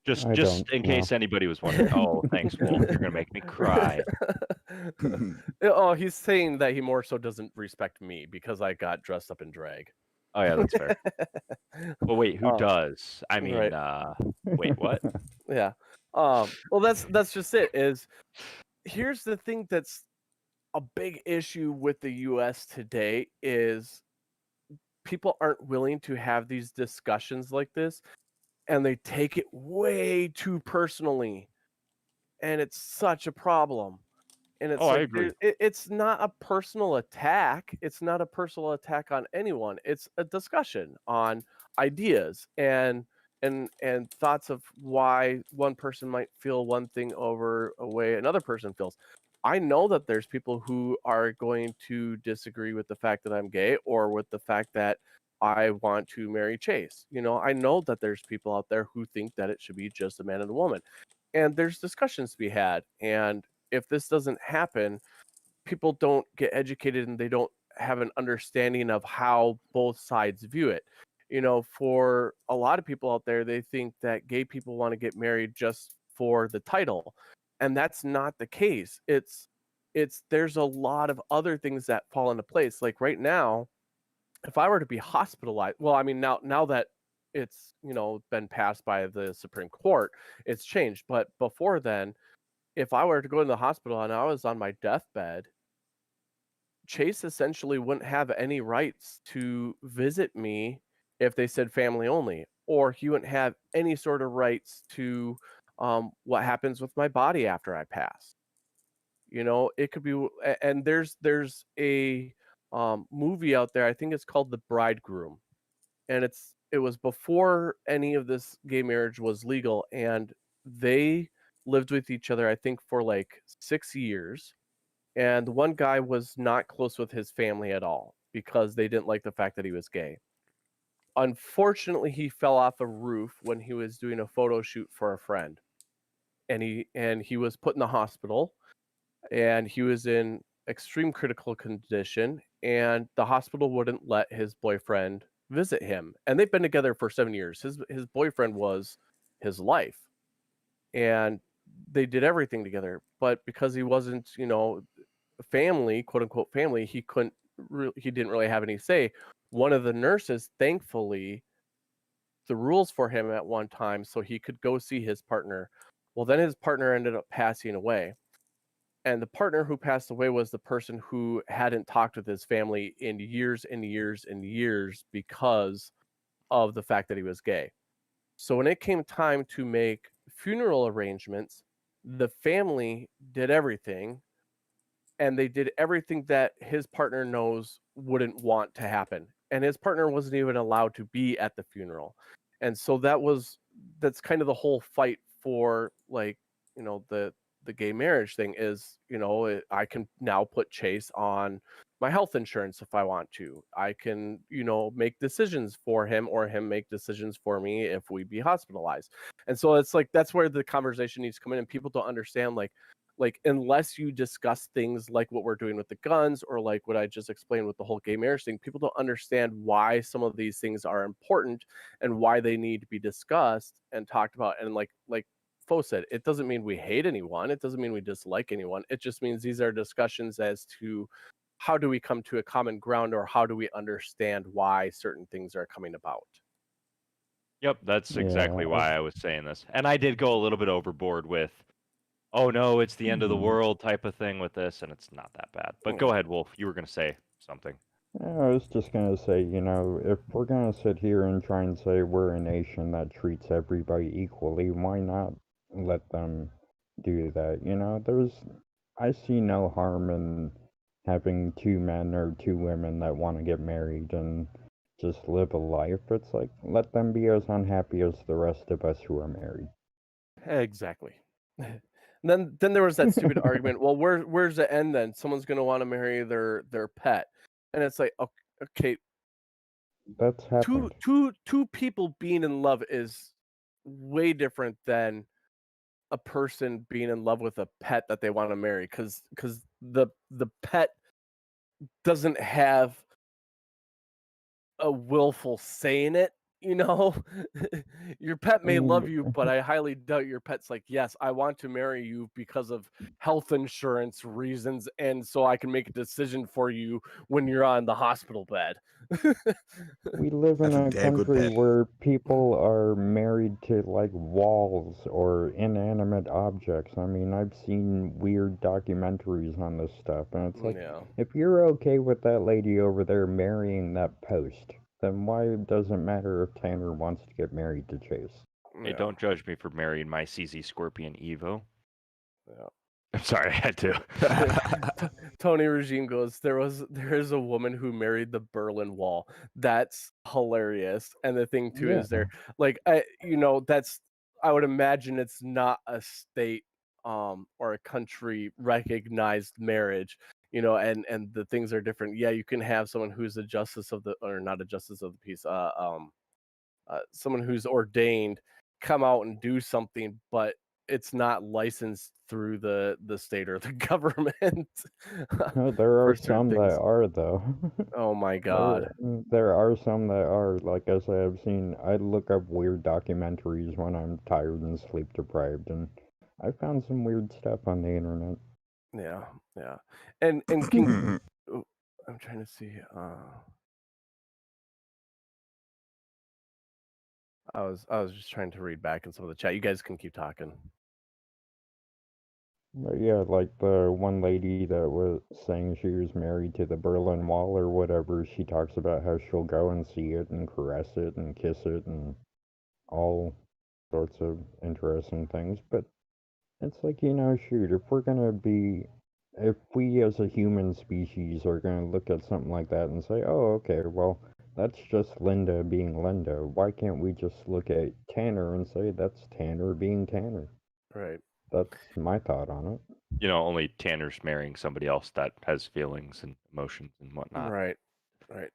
Just in case anybody was wondering, oh, thanks, Wolf. You're going to make me cry. Oh, he's saying that he more so doesn't respect me because I got dressed up in drag. Oh, yeah, that's fair. Well, wait, who does? I mean, wait, what? Yeah. Well, that's just it. Here's the thing that's a big issue with the U.S. today is people aren't willing to have these discussions like this, and they take it way too personally, and it's such a problem. And it's I agree. It's not a personal attack. It's not a personal attack on anyone. It's a discussion on ideas and thoughts of why one person might feel one thing over a way another person feels. I know that there's people who are going to disagree with the fact that I'm gay or with the fact that I want to marry Chase. I know that there's people out there who think that it should be just a man and a woman. And there's discussions to be had. And if this doesn't happen, people don't get educated and they don't have an understanding of how both sides view it. For a lot of people out there, they think that gay people want to get married just for the title. And that's not the case. It's there's a lot of other things that fall into place. Like right now, if I were to be hospitalized, well, I mean, now that it's, been passed by the Supreme Court, it's changed. But before then, if I were to go to the hospital and I was on my deathbed, Chase essentially wouldn't have any rights to visit me if they said family only, or he wouldn't have any sort of rights to what happens with my body after I pass. It could be, and there's a movie out there. I think it's called The Bridegroom, and it was before any of this gay marriage was legal, and they lived with each other, I think, for like 6 years. And the one guy was not close with his family at all because they didn't like the fact that he was gay. Unfortunately, he fell off a roof when he was doing a photo shoot for a friend, and he was put in the hospital, and he was in extreme critical condition, and the hospital wouldn't let his boyfriend visit him. And they've been together for 7 years. His boyfriend was his life, and they did everything together. But because he wasn't, family, quote unquote family, he didn't really have any say. One of the nurses, thankfully, the rules for him at one time so he could go see his partner. Well, then his partner ended up passing away. And the partner who passed away was the person who hadn't talked with his family in years and years and years because of the fact that he was gay. So when it came time to make funeral arrangements, the family did everything, and they did everything that his partner knows wouldn't want to happen. And his partner wasn't even allowed to be at the funeral. And so that's kind of the whole fight for, like, the gay marriage thing is, I can now put Chase on my health insurance if I want to. I can, make decisions for him, or him make decisions for me if we be hospitalized. And so it's like that's where the conversation needs to come in, and people don't understand, like unless you discuss things like what we're doing with the guns, or like what I just explained with the whole gay marriage thing, people don't understand why some of these things are important and why they need to be discussed and talked about. And like Fo said, it doesn't mean we hate anyone, it doesn't mean we dislike anyone, it just means these are discussions as to how do we come to a common ground, or how do we understand why certain things are coming about. Yep, that's exactly why I was saying this. And I did go a little bit overboard with, oh no, it's the end of the world type of thing with this, and it's not that bad. But go ahead, Wolf. You were going to say something. I was just going to say, if we're going to sit here and try and say we're a nation that treats everybody equally, why not let them do that? I see no harm in having 2 men or 2 women that want to get married and just live a life. It's like, let them be as unhappy as the rest of us who are married. Exactly. Then there was that stupid argument. Well, where's the end then? Someone's gonna want to marry their pet, and it's like, okay, that's happened. Two people being in love is way different than a person being in love with a pet that they want to marry, because the pet doesn't have a willful say in it. Your pet may love you, but I highly doubt your pet's like, yes, I want to marry you because of health insurance reasons, and so I can make a decision for you when you're on the hospital bed. We live in a country where people are married to like walls or inanimate objects. I mean, I've seen weird documentaries on this stuff, and it's like, if you're okay with that lady over there marrying that post, then why does it matter if Tanner wants to get married to Chase? Hey, don't judge me for marrying my CZ Scorpion Evo. Yeah. I'm sorry, I had to. Tony Regime goes, there is a woman who married the Berlin Wall. That's hilarious. And the thing too is there, like, I would imagine it's not a state or a country recognized marriage, and the things are different. Yeah, you can have someone who's a justice of the, or not a justice of the peace, someone who's ordained come out and do something, but it's not licensed through the state or the government. No, there are some that are, though. Oh my god. There are some that are. Like I said, I look up weird documentaries when I'm tired and sleep deprived, and I found some weird stuff on the internet. Yeah, yeah. And King, oh, I'm trying to see. I was just trying to read back in some of the chat. You guys can keep talking. But yeah, like the one lady that was saying she was married to the Berlin Wall or whatever, she talks about how she'll go and see it and caress it and kiss it and all sorts of interesting things. But it's like, shoot, if we as a human species are gonna look at something like that and say, oh, okay, well, that's just Linda being Linda, why can't we just look at Tanner and say that's Tanner being Tanner? Right. That's my thought on it. Only Tanner's marrying somebody else that has feelings and emotions and whatnot. Right. Right.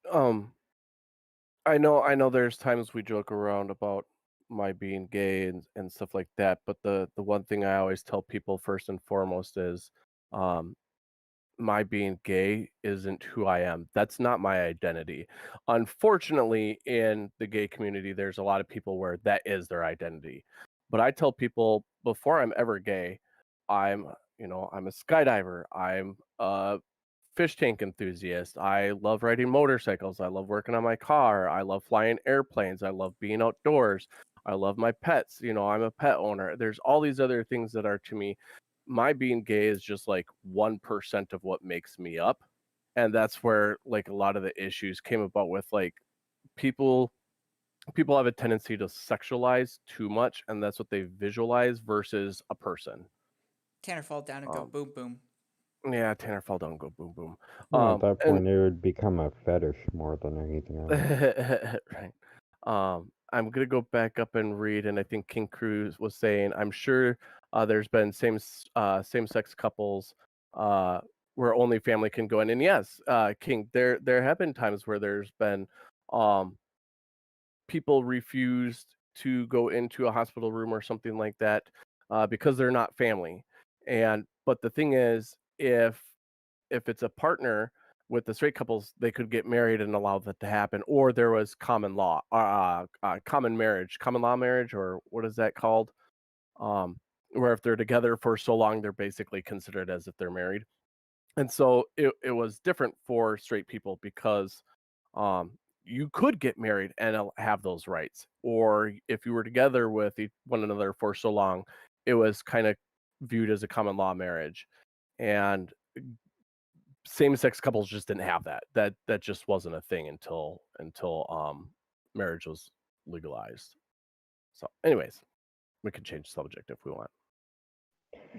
I know there's times we joke around about my being gay and stuff like that, but the one thing I always tell people first and foremost is my being gay isn't who I am. That's not my identity. Unfortunately, in the gay community, there's a lot of people where that is their identity. But I tell people before I'm ever gay, I'm a skydiver. I'm a fish tank enthusiast. I love riding motorcycles. I love working on my car. I love flying airplanes. I love being outdoors. I love my pets. I'm a pet owner. There's all these other things that are to me. My being gay is just like 1% of what makes me up. And that's where like a lot of the issues came about with like people have a tendency to sexualize too much, and that's what they visualize versus a person. Tanner fall down and go boom boom. Yeah, Tanner fall down and go boom boom. Well, at that point, it would become a fetish more than anything else. Right. I'm gonna go back up and read, and I think King Cruz was saying, I'm sure there's been same-sex couples where only family can go in, and yes, King, there have been times where there's been people refused to go into a hospital room or something like that because they're not family. But the thing is, if it's a partner with the straight couples, they could get married and allow that to happen, or there was common law, common marriage, common law marriage, or what is that called? Where if they're together for so long, they're basically considered as if they're married. And so it was different for straight people because you could get married and have those rights, or if you were together with one another for so long, it was kind of viewed as a common law marriage. And same-sex couples just didn't have that just wasn't a thing until marriage was legalized. So anyways, we can change the subject if we want.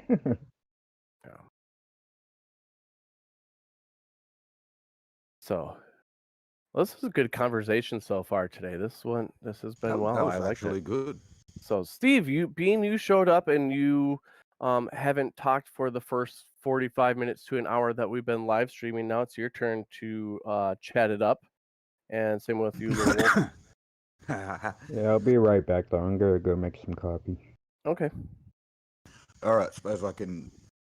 Yeah. So this is a good conversation so far today. This has been well. That was I like actually it. good. So Steve, you showed up and you haven't talked for the first 45 minutes to an hour that we've been live streaming. Now it's your turn to chat it up. And same with you, Little Wolf. Yeah, I'll be right back though. I'm gonna go make some coffee. Okay. All right, suppose I can,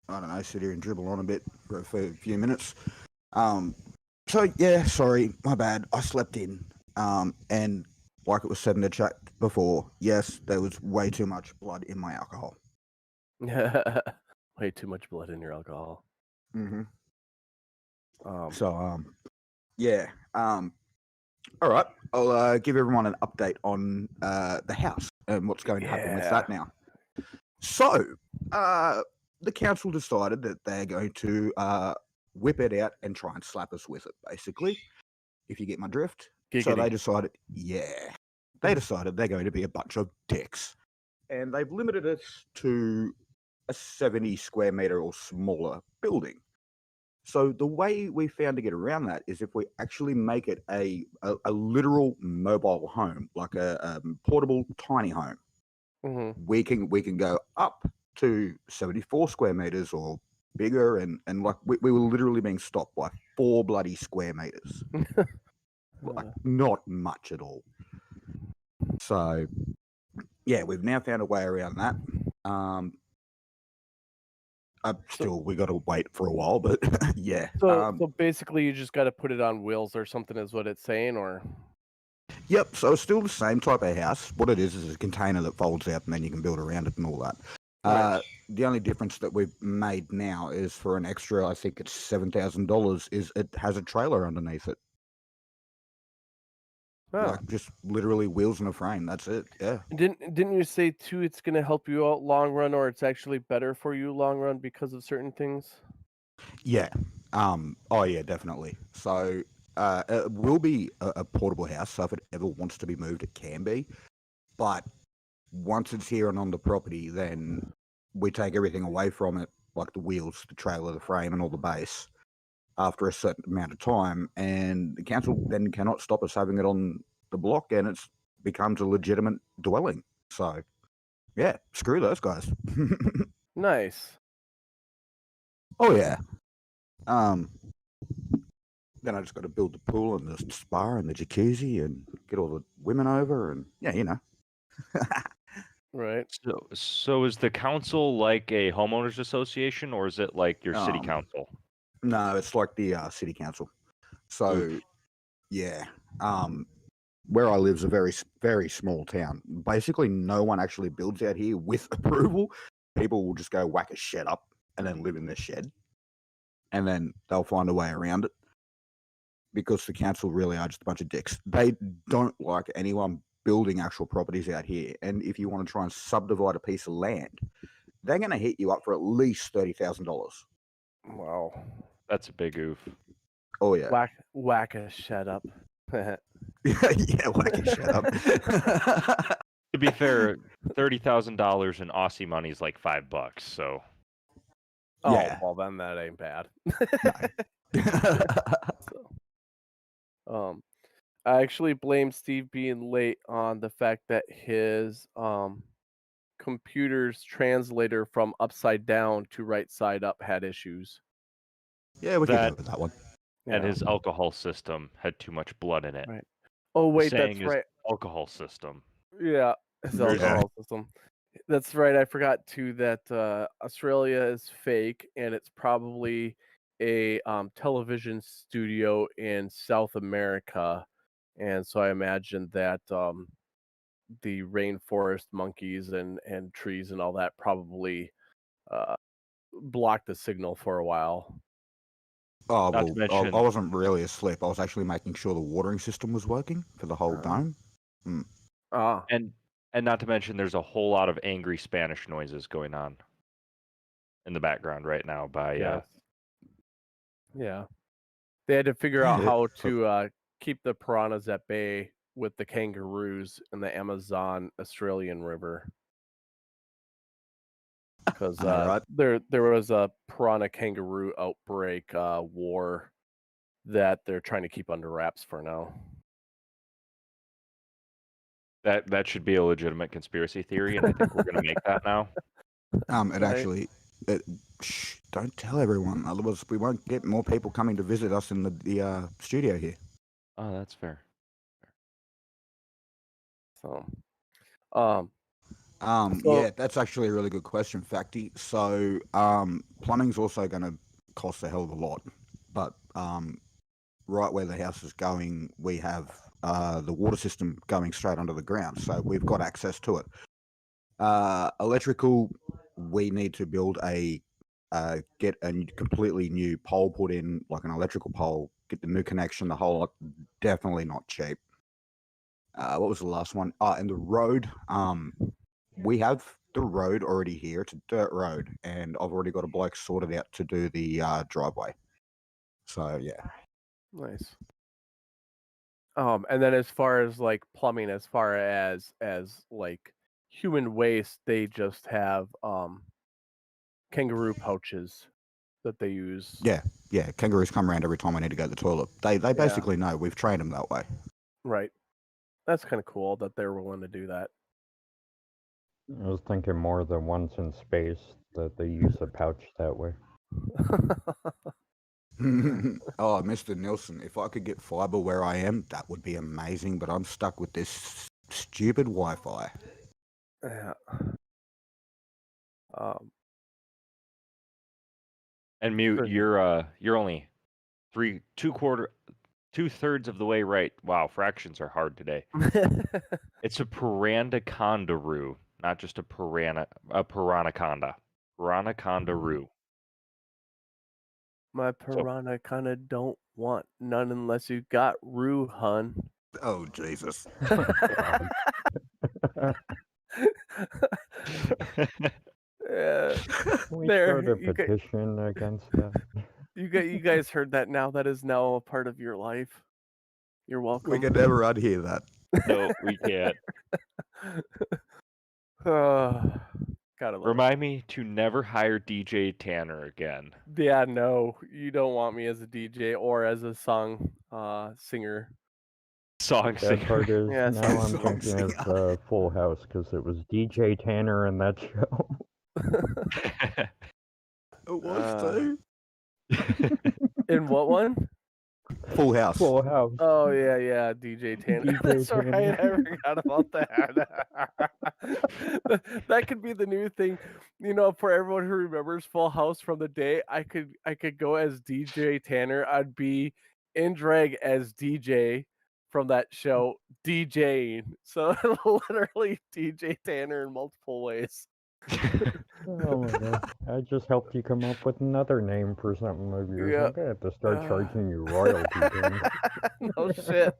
I don't know, sit here and dribble on a bit for a few minutes. So yeah, sorry, my bad. I slept in. And like it was said in the chat before, yes, there was way too much blood in my alcohol. Way too much blood in your alcohol. Mm-hmm. Yeah. All right, I'll give everyone an update on the house and what's going to happen with that now. So, the council decided that they're going to whip it out and try and slap us with it, basically, if you get my drift. Giggity. So they decided, they decided they're going to be a bunch of dicks. And they've limited us to a 70 square meter or smaller building. So the way we found to get around that is if we actually make it a literal mobile home, like a portable tiny home, we can go up to 74 square meters or bigger, and like we were literally being stopped by 4 bloody square meters. Like, not much at all. So yeah, we've now found a way around that. We got to wait for a while, but yeah. So basically, you just got to put it on wheels or something, is what it's saying, or? Yep. So it's still the same type of house. What it is a container that folds out, and then you can build around it and all that. The only difference that we've made now is for an extra, I think it's $7,000, is it has a trailer underneath it. Like just literally wheels and a frame. That's it. Yeah. Didn't you say too? It's going to help you out long run, or it's actually better for you long run because of certain things. Yeah. Oh yeah, definitely. So it will be a portable house. So if it ever wants to be moved, it can be. But once it's here and on the property, then we take everything away from it, like the wheels, the trailer, the frame, and all the base, after a certain amount of time, and the council then cannot stop us having it on the block, and it becomes a legitimate dwelling. So, yeah, screw those guys. Nice. Oh yeah. Then I just got to build the pool and the spa and the jacuzzi and get all the women over, and yeah, you know. Right. So is the council like a homeowners association, or is it like your city council? No, it's like the city council. So, yeah, where I live is a very, very small town. Basically, no one actually builds out here with approval. People will just go whack a shed up and then live in their shed, and then they'll find a way around it, because the council really are just a bunch of dicks. They don't like anyone building actual properties out here. And if you want to try and subdivide a piece of land, they're going to hit you up for at least $30,000. Wow. That's a big oof. Oh yeah. Whack a shut up. Yeah, whack a shut up. To be fair, $30,000 in Aussie money is like $5. So. Yeah. Oh well, then that ain't bad. I actually blame Steve being late on the fact that his computer's translator from upside down to right side up had issues. Yeah, we can go with that one. And his alcohol system had too much blood in it. Right. Oh wait, that's Saying right. Alcohol system. Yeah, his alcohol system. That's right. I forgot too that Australia is fake, and it's probably a television studio in South America, and so I imagine that the rainforest monkeys and trees and all that probably blocked the signal for a while. Oh, well, I wasn't really asleep. I was actually making sure the watering system was working for the whole dome. And not to mention, there's a whole lot of angry Spanish noises going on in the background right now by Yeah. They had to figure out how to keep the piranhas at bay with the kangaroos in the Amazon Australian River. Because there was a piranha kangaroo outbreak war that they're trying to keep under wraps for now. That should be a legitimate conspiracy theory, and I think we're going to make that now. It actually, don't tell everyone, otherwise we won't get more people coming to visit us in the studio here. Oh, that's fair. So, yeah, that's actually a really good question, Facty. So, plumbing's also going to cost a hell of a lot, but right where the house is going, we have the water system going straight under the ground, so we've got access to it. Electrical, we need to build get a completely new pole put in, like an electrical pole, get the new connection, the whole lot. Definitely not cheap. What was the last one? And the road, we have the road already here. It's a dirt road, and I've already got a bloke sorted out to do the driveway. So yeah. Nice. And then as far as like plumbing, as far as like human waste, they just have kangaroo pouches that they use. Yeah. Kangaroos come around every time I need to go to the toilet. They basically know. We've trained them that way. Right. That's kind of cool that they're willing to do that. I was thinking more than once in space that they use a pouch that way. Oh, Mr. Nielsen, if I could get fiber where I am, that would be amazing, but I'm stuck with this stupid Wi-Fi. Yeah. And Mute, you're only 2/3 of the way right. Wow, fractions are hard today. It's a piranha condoroo, not just a piranaconda. Piranaconda-roo. My piranha kind of don't want none unless you got Roo, hun. Oh, Jesus. Yeah, Can we there, start a you guys, petition against that? you guys heard that now. That is now a part of your life. You're welcome. We can never unhear that. No, we can't. Gotta love Remind me to never hire DJ Tanner again. it. Yeah, no, you don't want me as a DJ or as a song singer. Song That singer. part is Yeah, now I'm song thinking of Full House because it was DJ Tanner in that show. It was too. In what one? Full House. Full House. Oh yeah, DJ Tanner. DJ That's right. Tanner. I forgot about that. That could be the new thing, for everyone who remembers Full House from the day. I could go as DJ Tanner. I'd be in drag as DJ from that show, DJing. So literally DJ Tanner in multiple ways. Oh my god. I just helped you come up with another name for something of yours. Yeah. I'm gonna have to start charging you royalty. No shit.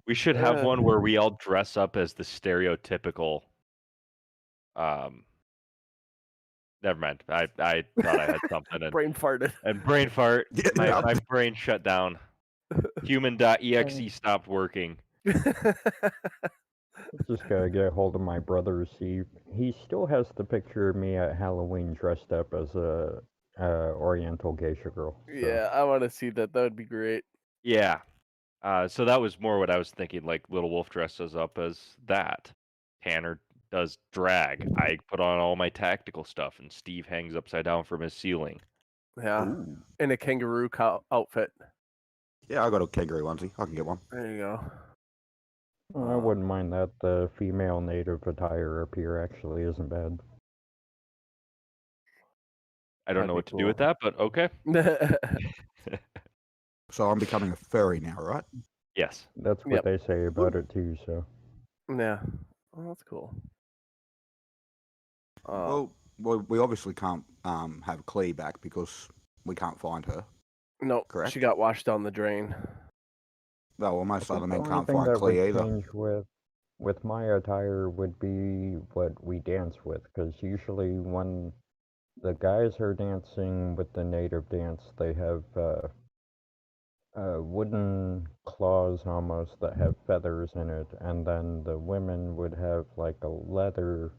We should have one where we all dress up as the stereotypical. Never mind. I thought I had something and Brain farted. and brain fart. Yeah, My brain shut down. Human.exe stopped working. Just gotta get a hold of my brother. See, he still has the picture of me at Halloween dressed up as a Oriental geisha girl. So. Yeah, I want to see that. That would be great. Yeah. So that was more what I was thinking. Like Little Wolf dresses up as that. Tanner does drag. I put on all my tactical stuff, and Steve hangs upside down from his ceiling. Yeah, Ooh. in a kangaroo outfit. Yeah, I got a kangaroo onesie. I can get one. There you go. Well, I wouldn't mind that. The female native attire up here actually isn't bad. I don't That'd know be what to do with that, but okay. So I'm becoming a furry now, right? Yes. That's what they say about it too. So. Yeah. Oh, that's cool. Well, we obviously can't have Clee back because we can't find her. No, correct? She got washed down the drain. No, well, most other men The can't only thing find that Clee would either. change with my attire would be what we dance with, because usually when the guys are dancing with the native dance, they have wooden claws almost that have feathers in it, and then the women would have like a leather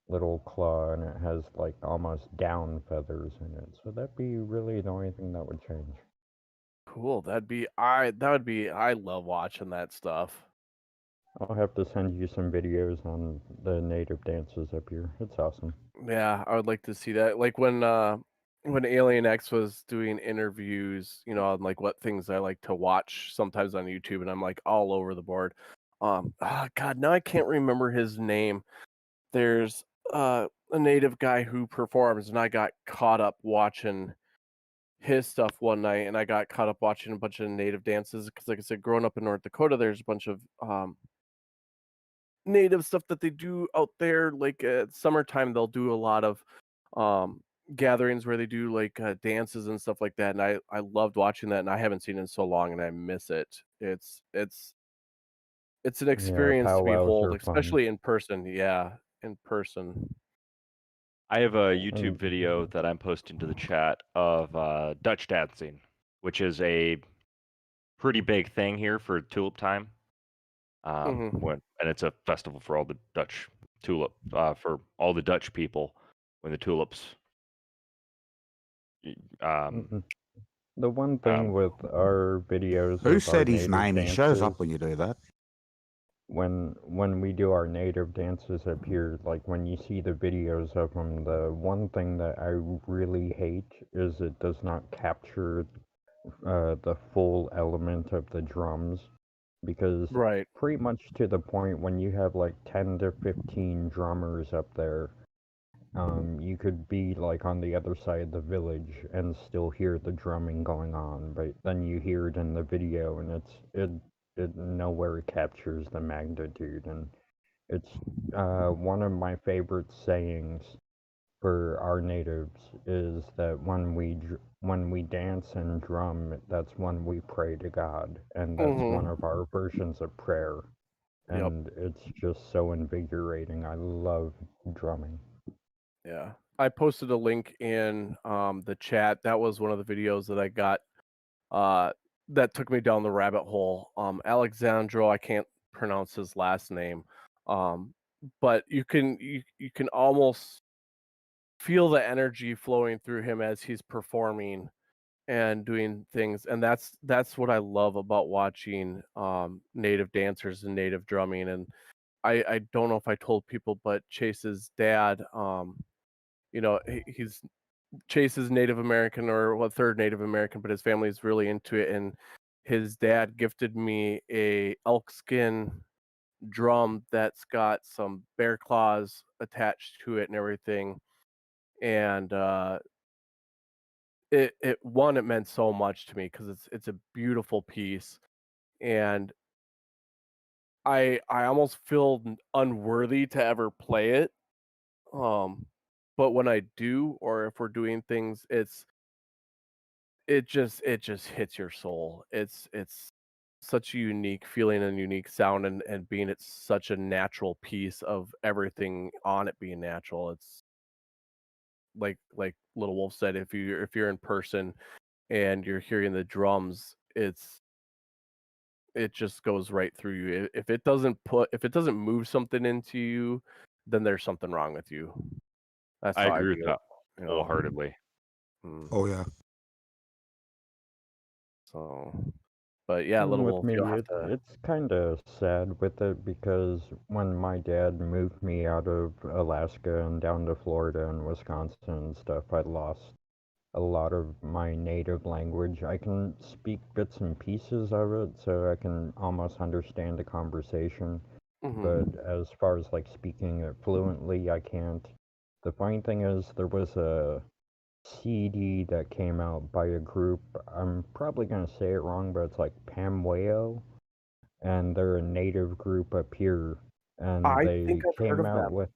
little claw, and it has like almost down feathers in it. So that'd be really the only thing that would change. Cool. I love watching that stuff. I'll have to send you some videos on the native dances up here. It's awesome. Yeah, I would like to see that. Like when Alien X was doing interviews, on like what things I like to watch sometimes on YouTube, and I'm like all over the board. God, now I can't remember his name. There's a native guy who performs, and I got caught up watching his stuff one night, and I got caught up watching a bunch of native dances because, like I said, growing up in North Dakota, there's a bunch of native stuff that they do out there. Like summertime, they'll do a lot of gatherings where they do like dances and stuff like that, and I loved watching that, and I haven't seen it in so long, and I miss it. It's an experience to powwows behold, are fun. especially in person. Yeah, in person. I have a YouTube video that I'm posting to the chat of Dutch dancing, which is a pretty big thing here for tulip time. And it's a festival for all the Dutch tulip, for all the Dutch people when the tulips. The one thing with our videos. Who with our said his native name? He dances, shows up when you do that. When we do our native dances up here, like when you see the videos of them, the one thing that I really hate is it does not capture the full element of the drums, because pretty much to the point when you have like 10 to 15 drummers up there, you could be like on the other side of the village and still hear the drumming going on, but then you hear it in the video and it nowhere captures the magnitude. And It's one of my favorite sayings for our natives is that when we dance and drum, that's when we pray to God, and that's one of our versions of prayer. Yep. And it's just so invigorating. I love drumming. Yeah. I posted a link in the chat. That was one of the videos that I got that took me down the rabbit hole. Alexandro, I can't pronounce his last name. But you can almost feel the energy flowing through him as he's performing and doing things, and that's what I love about watching native dancers and native drumming. And I don't know if I told people, but Chase's dad, he's Chase is Native American, or well, third Native American, but his family is really into it. And his dad gifted me a elk skin drum that's got some bear claws attached to it and everything. And it meant so much to me because it's a beautiful piece. And I almost feel unworthy to ever play it. But when I do, or if we're doing things, it just hits your soul. It's such a unique feeling and unique sound, and being it's such a natural piece of everything on it being natural. It's like Little Wolf said, if you're in person and you're hearing the drums, it just goes right through you. If it doesn't move something into you, then there's something wrong with you. That's I how I agree with view it. that You know. wholeheartedly. Oh yeah. So, but yeah, And Little with Wolf, you'll me, have to. it's kind of sad with it because when my dad moved me out of Alaska and down to Florida and Wisconsin and stuff, I lost a lot of my native language. I can speak bits and pieces of it, so I can almost understand a conversation. But Mhm. as far as like speaking it fluently, I can't. The funny thing is, there was a CD that came out by a group. I'm probably gonna say it wrong, but it's like Pamweo, and they're a native group up here, and I think they I've heard came of out them. with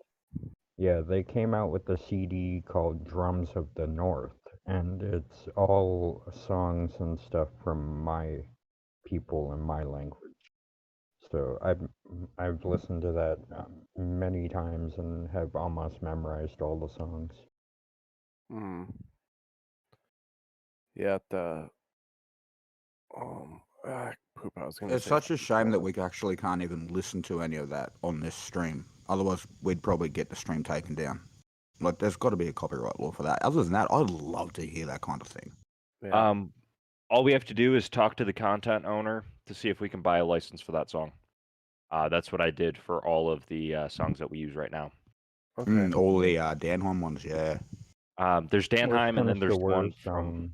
they came out with a CD called Drums of the North, and it's all songs and stuff from my people and my language. So I've listened to that many times and have almost memorized all the songs. Mm. Yeah, the poop. I was gonna It's say such a something. shame that we actually can't even listen to any of that on this stream. Otherwise, we'd probably get the stream taken down. Like, there's got to be a copyright law for that. Other than that, I'd love to hear that kind of thing. Yeah. All we have to do is talk to the content owner to see if we can buy a license for that song. That's what I did for all of the songs that we use right now. Okay. All the Danheim ones, yeah. There's Worst Danheim, and then comes to there's one worst, from.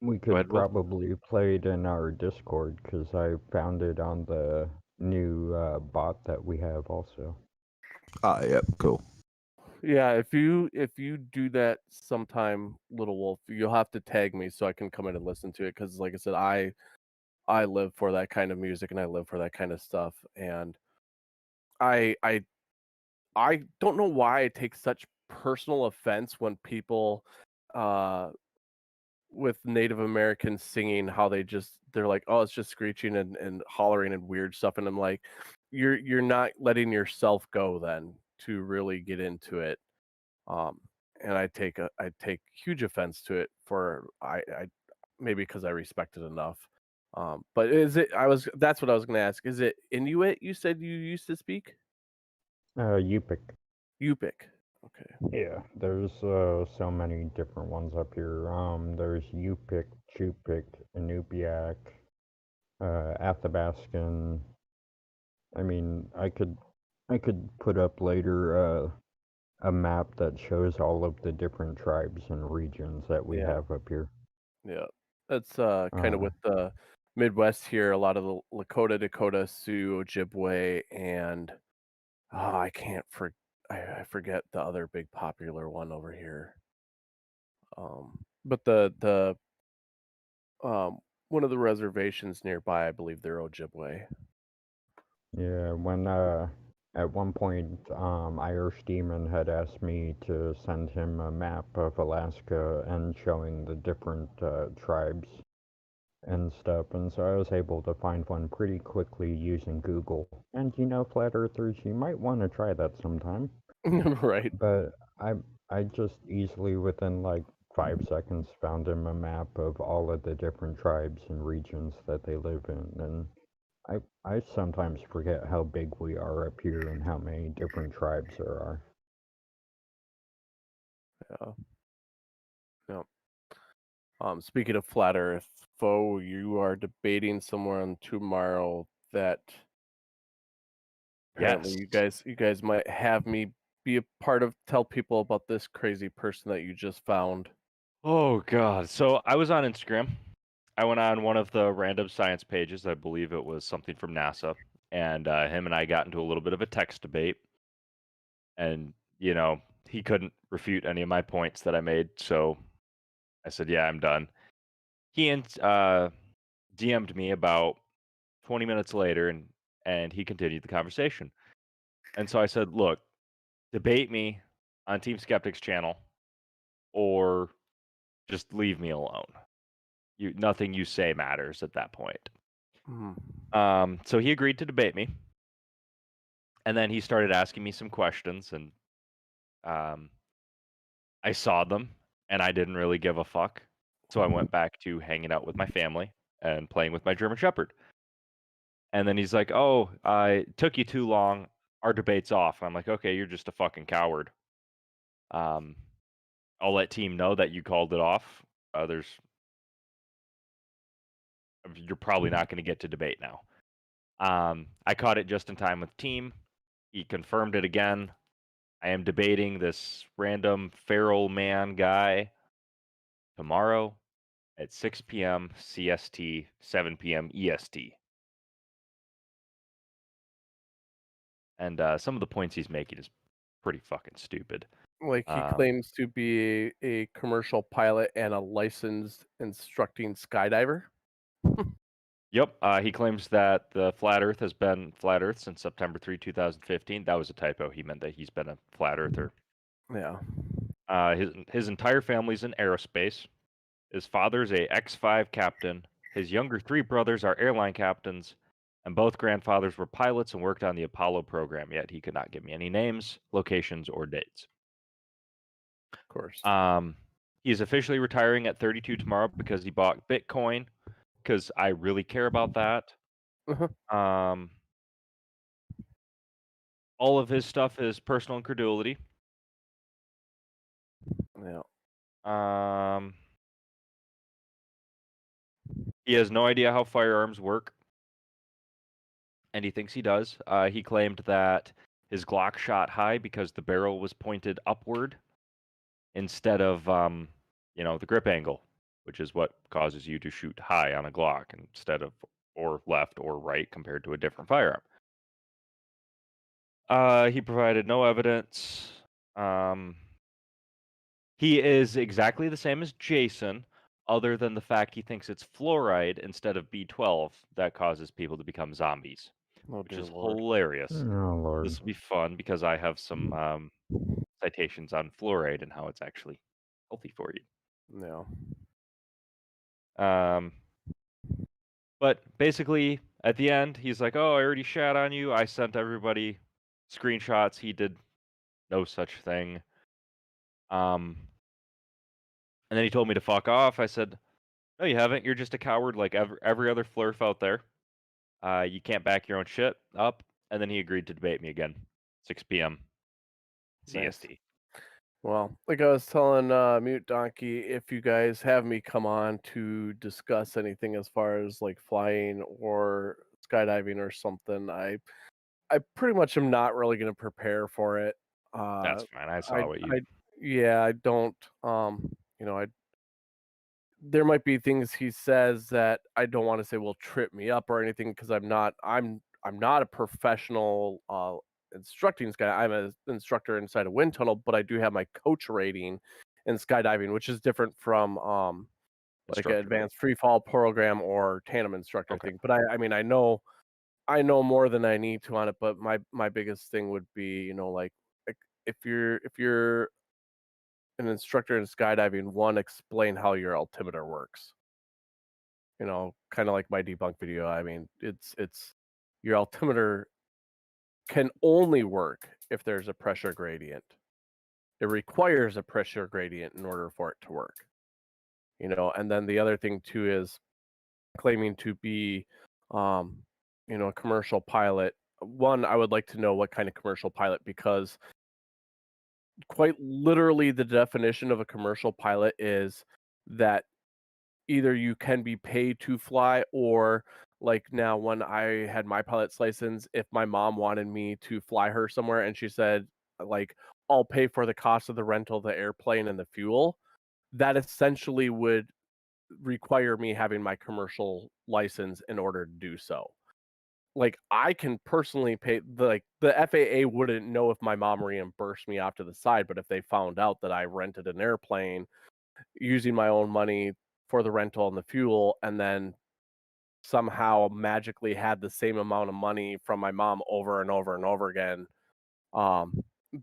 we Go could ahead, Wolf. probably play it in our Discord because I found it on the new bot that we have also. Yeah, cool. Yeah, if you do that sometime, Little Wolf, you'll have to tag me so I can come in and listen to it. Because, like I said, I live for that kind of music and I live for that kind of stuff. And I I I don't know why I take such personal offense when people uh with Native Americans singing how they're like, oh, it's just screeching and hollering and weird stuff. And I'm like, you're not letting yourself go then to really get into it. Um and I take huge offense to it for I maybe because I respect it enough. But is it that's what I was gonna ask. Is it Inuit you said you used to speak? Yupik. Yupik. Okay. Yeah, there's so many different ones up here. There's Yupik, Chupik, Inupiaq, Athabaskan. I mean, I could put up later a map that shows all of the different tribes and regions that we Yeah. have up here. Yeah. That's kind of Uh, with the Midwest here, a lot of the Lakota, Dakota, Sioux, Ojibwe, and I can't I forget the other big popular one over here. But the one of the reservations nearby, I believe they're Ojibwe. Yeah, when at one point, Irish Demon had asked me to send him a map of Alaska and showing the different tribes and stuff, and so I was able to find one pretty quickly using Google. And you know, flat earthers, you might want to try that sometime. Right. But I just easily within like 5 seconds found him a map of all of the different tribes and regions that they live in, and I sometimes forget how big we are up here and how many different tribes there are. Yeah. Speaking of flat Earth, Foe, you are debating somewhere on tomorrow that apparently Yes. you guys might have me be a part of. Tell people about this crazy person that you just found. Oh God. So I was on Instagram. I went on one of the random science pages. I believe it was something from NASA, and him and I got into a little bit of a text debate. And he couldn't refute any of my points that I made. So I said, "Yeah, I'm done." He DM'd me about 20 minutes later, and he continued the conversation. And so I said, "Look, debate me on Team Skeptic's channel, or just leave me alone. Nothing you say matters at that point." So he agreed to debate me, and then he started asking me some questions, and I saw them, and I didn't really give a fuck. So I went back to hanging out with my family and playing with my German Shepherd. And then he's like, "Oh, I took you too long. Our debate's off." I'm like, "Okay, you're just a fucking coward. Um, I'll let team know that you called it off. You're probably not going to get to debate now." I caught it just in time with team. He confirmed it again. I am debating this random feral man guy tomorrow at 6 p.m. CST, 7 p.m. EST. And some of the points he's making is pretty fucking stupid. Like he claims to be a commercial pilot and a licensed instructing skydiver. Yep. He claims that the flat Earth has been flat Earth since September 3, 2015. That was a typo. He meant that he's been a flat earther. Yeah. His entire family's in aerospace. His father's a X-5 captain. His younger three brothers are airline captains, and both grandfathers were pilots and worked on the Apollo program, yet he could not give me any names, locations, or dates. Of course. He's officially retiring at 32 tomorrow because he bought Bitcoin, because I really care about that. All of his stuff is personal incredulity. Yeah. He has no idea how firearms work, and he thinks he does. He claimed that his Glock shot high because the barrel was pointed upward instead of, the grip angle, which is what causes you to shoot high on a Glock instead of or left or right compared to a different firearm. He provided no evidence. He is exactly the same as Jason, other than the fact he thinks it's fluoride instead of B12 that causes people to become zombies, which is hilarious. Oh, Lord. This will be fun because I have some citations on fluoride and how it's actually healthy for you. Yeah. But basically, at the end, he's like, "Oh, I already shat on you. I sent everybody screenshots. He did no such thing." And then he told me to fuck off. I said, "No, you haven't. You're just a coward like every other flurf out there. You can't back your own shit up." And then he agreed to debate me again, 6 p.m. CST. Nice. Well, like I was telling Mute Donkey, if you guys have me come on to discuss anything as far as like flying or skydiving or something, I pretty much am not really going to prepare for it. That's fine. I saw what you. I don't. There might be things he says that I don't want to say will trip me up or anything because I'm not a professional instructing sky. I'm an instructor inside a wind tunnel, but I do have my coach rating in skydiving, which is different from like an advanced free fall program or tandem instructor thing. But I mean I know I know more than I need to on it, but my biggest thing would be, like if you're an instructor in skydiving, one, explain how your altimeter works. Kind of like my debunk video. I mean, it's your altimeter can only work if there's a pressure gradient. It requires a pressure gradient in order for it to work. And then the other thing too is claiming to be, a commercial pilot. One, I would like to know what kind of commercial pilot, because quite literally the definition of a commercial pilot is that either you can be paid to fly, or like now when I had my pilot's license, if my mom wanted me to fly her somewhere and she said, like, I'll pay for the cost of the rental of the airplane and the fuel, that essentially would require me having my commercial license in order to do so. Like, I can personally pay, the FAA wouldn't know if my mom reimbursed me off to the side, but if they found out that I rented an airplane using my own money for the rental and the fuel, and then somehow magically had the same amount of money from my mom over and over and over again, um,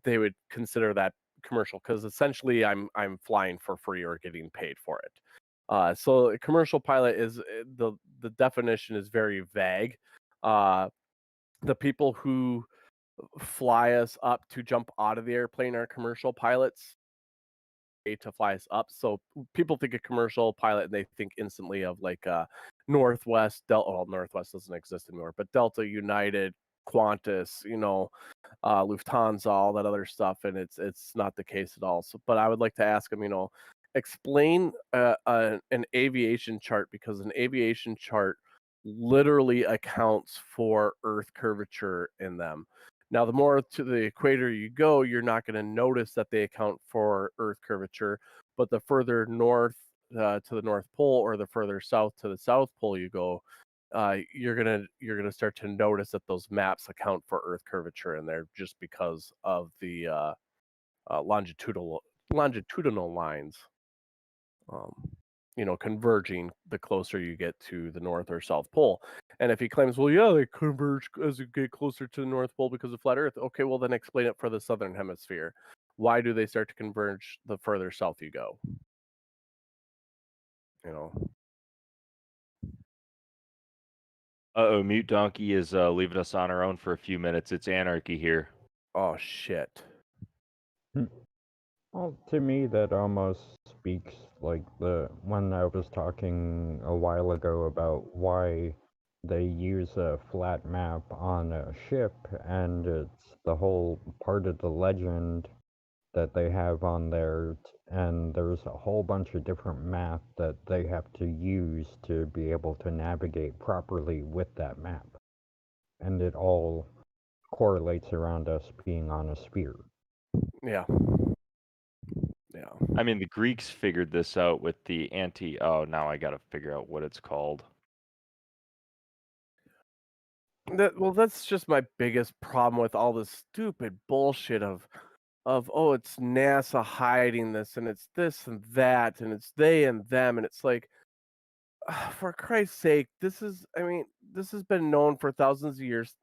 they would consider that commercial, because essentially I'm flying for free or getting paid for it. So a commercial pilot is the definition is very vague. Uh, the people who fly us up to jump out of the airplane are commercial pilots to fly us up. So people think of commercial pilot and they think instantly of like Northwest Delta. Well, Northwest doesn't exist anymore, but Delta, United, Qantas, Lufthansa, all that other stuff, and it's not the case at all. So, but I would like to ask him, explain an aviation chart, because an aviation chart literally accounts for Earth curvature in them. Now, the more to the equator you go, you're not going to notice that they account for Earth curvature, but the further north to the North Pole, or the further south to the South Pole you go, you're gonna start to notice that those maps account for Earth curvature in there, just because of the longitudinal lines, um, converging the closer you get to the North or South Pole. And if he claims, well, yeah, they converge as you get closer to the North Pole because of flat Earth, okay, well then explain it for the Southern Hemisphere. Why do they start to converge the further south you go? You know. Uh-oh, Mute Donkey is leaving us on our own for a few minutes. It's anarchy here. Oh, shit. Well, to me, that almost speaks like when I was talking a while ago about why they use a flat map on a ship, and it's the whole part of the legend that they have on there, and there's a whole bunch of different math that they have to use to be able to navigate properly with that map. And it all correlates around us being on a sphere. Yeah. Yeah. I mean, the Greeks figured this out with the oh, now I got to figure out what it's called. That's just my biggest problem with all this stupid bullshit of oh, it's NASA hiding this, and it's this and that, and it's they and them, and it's like, for Christ's sake, this has been known for thousands of years.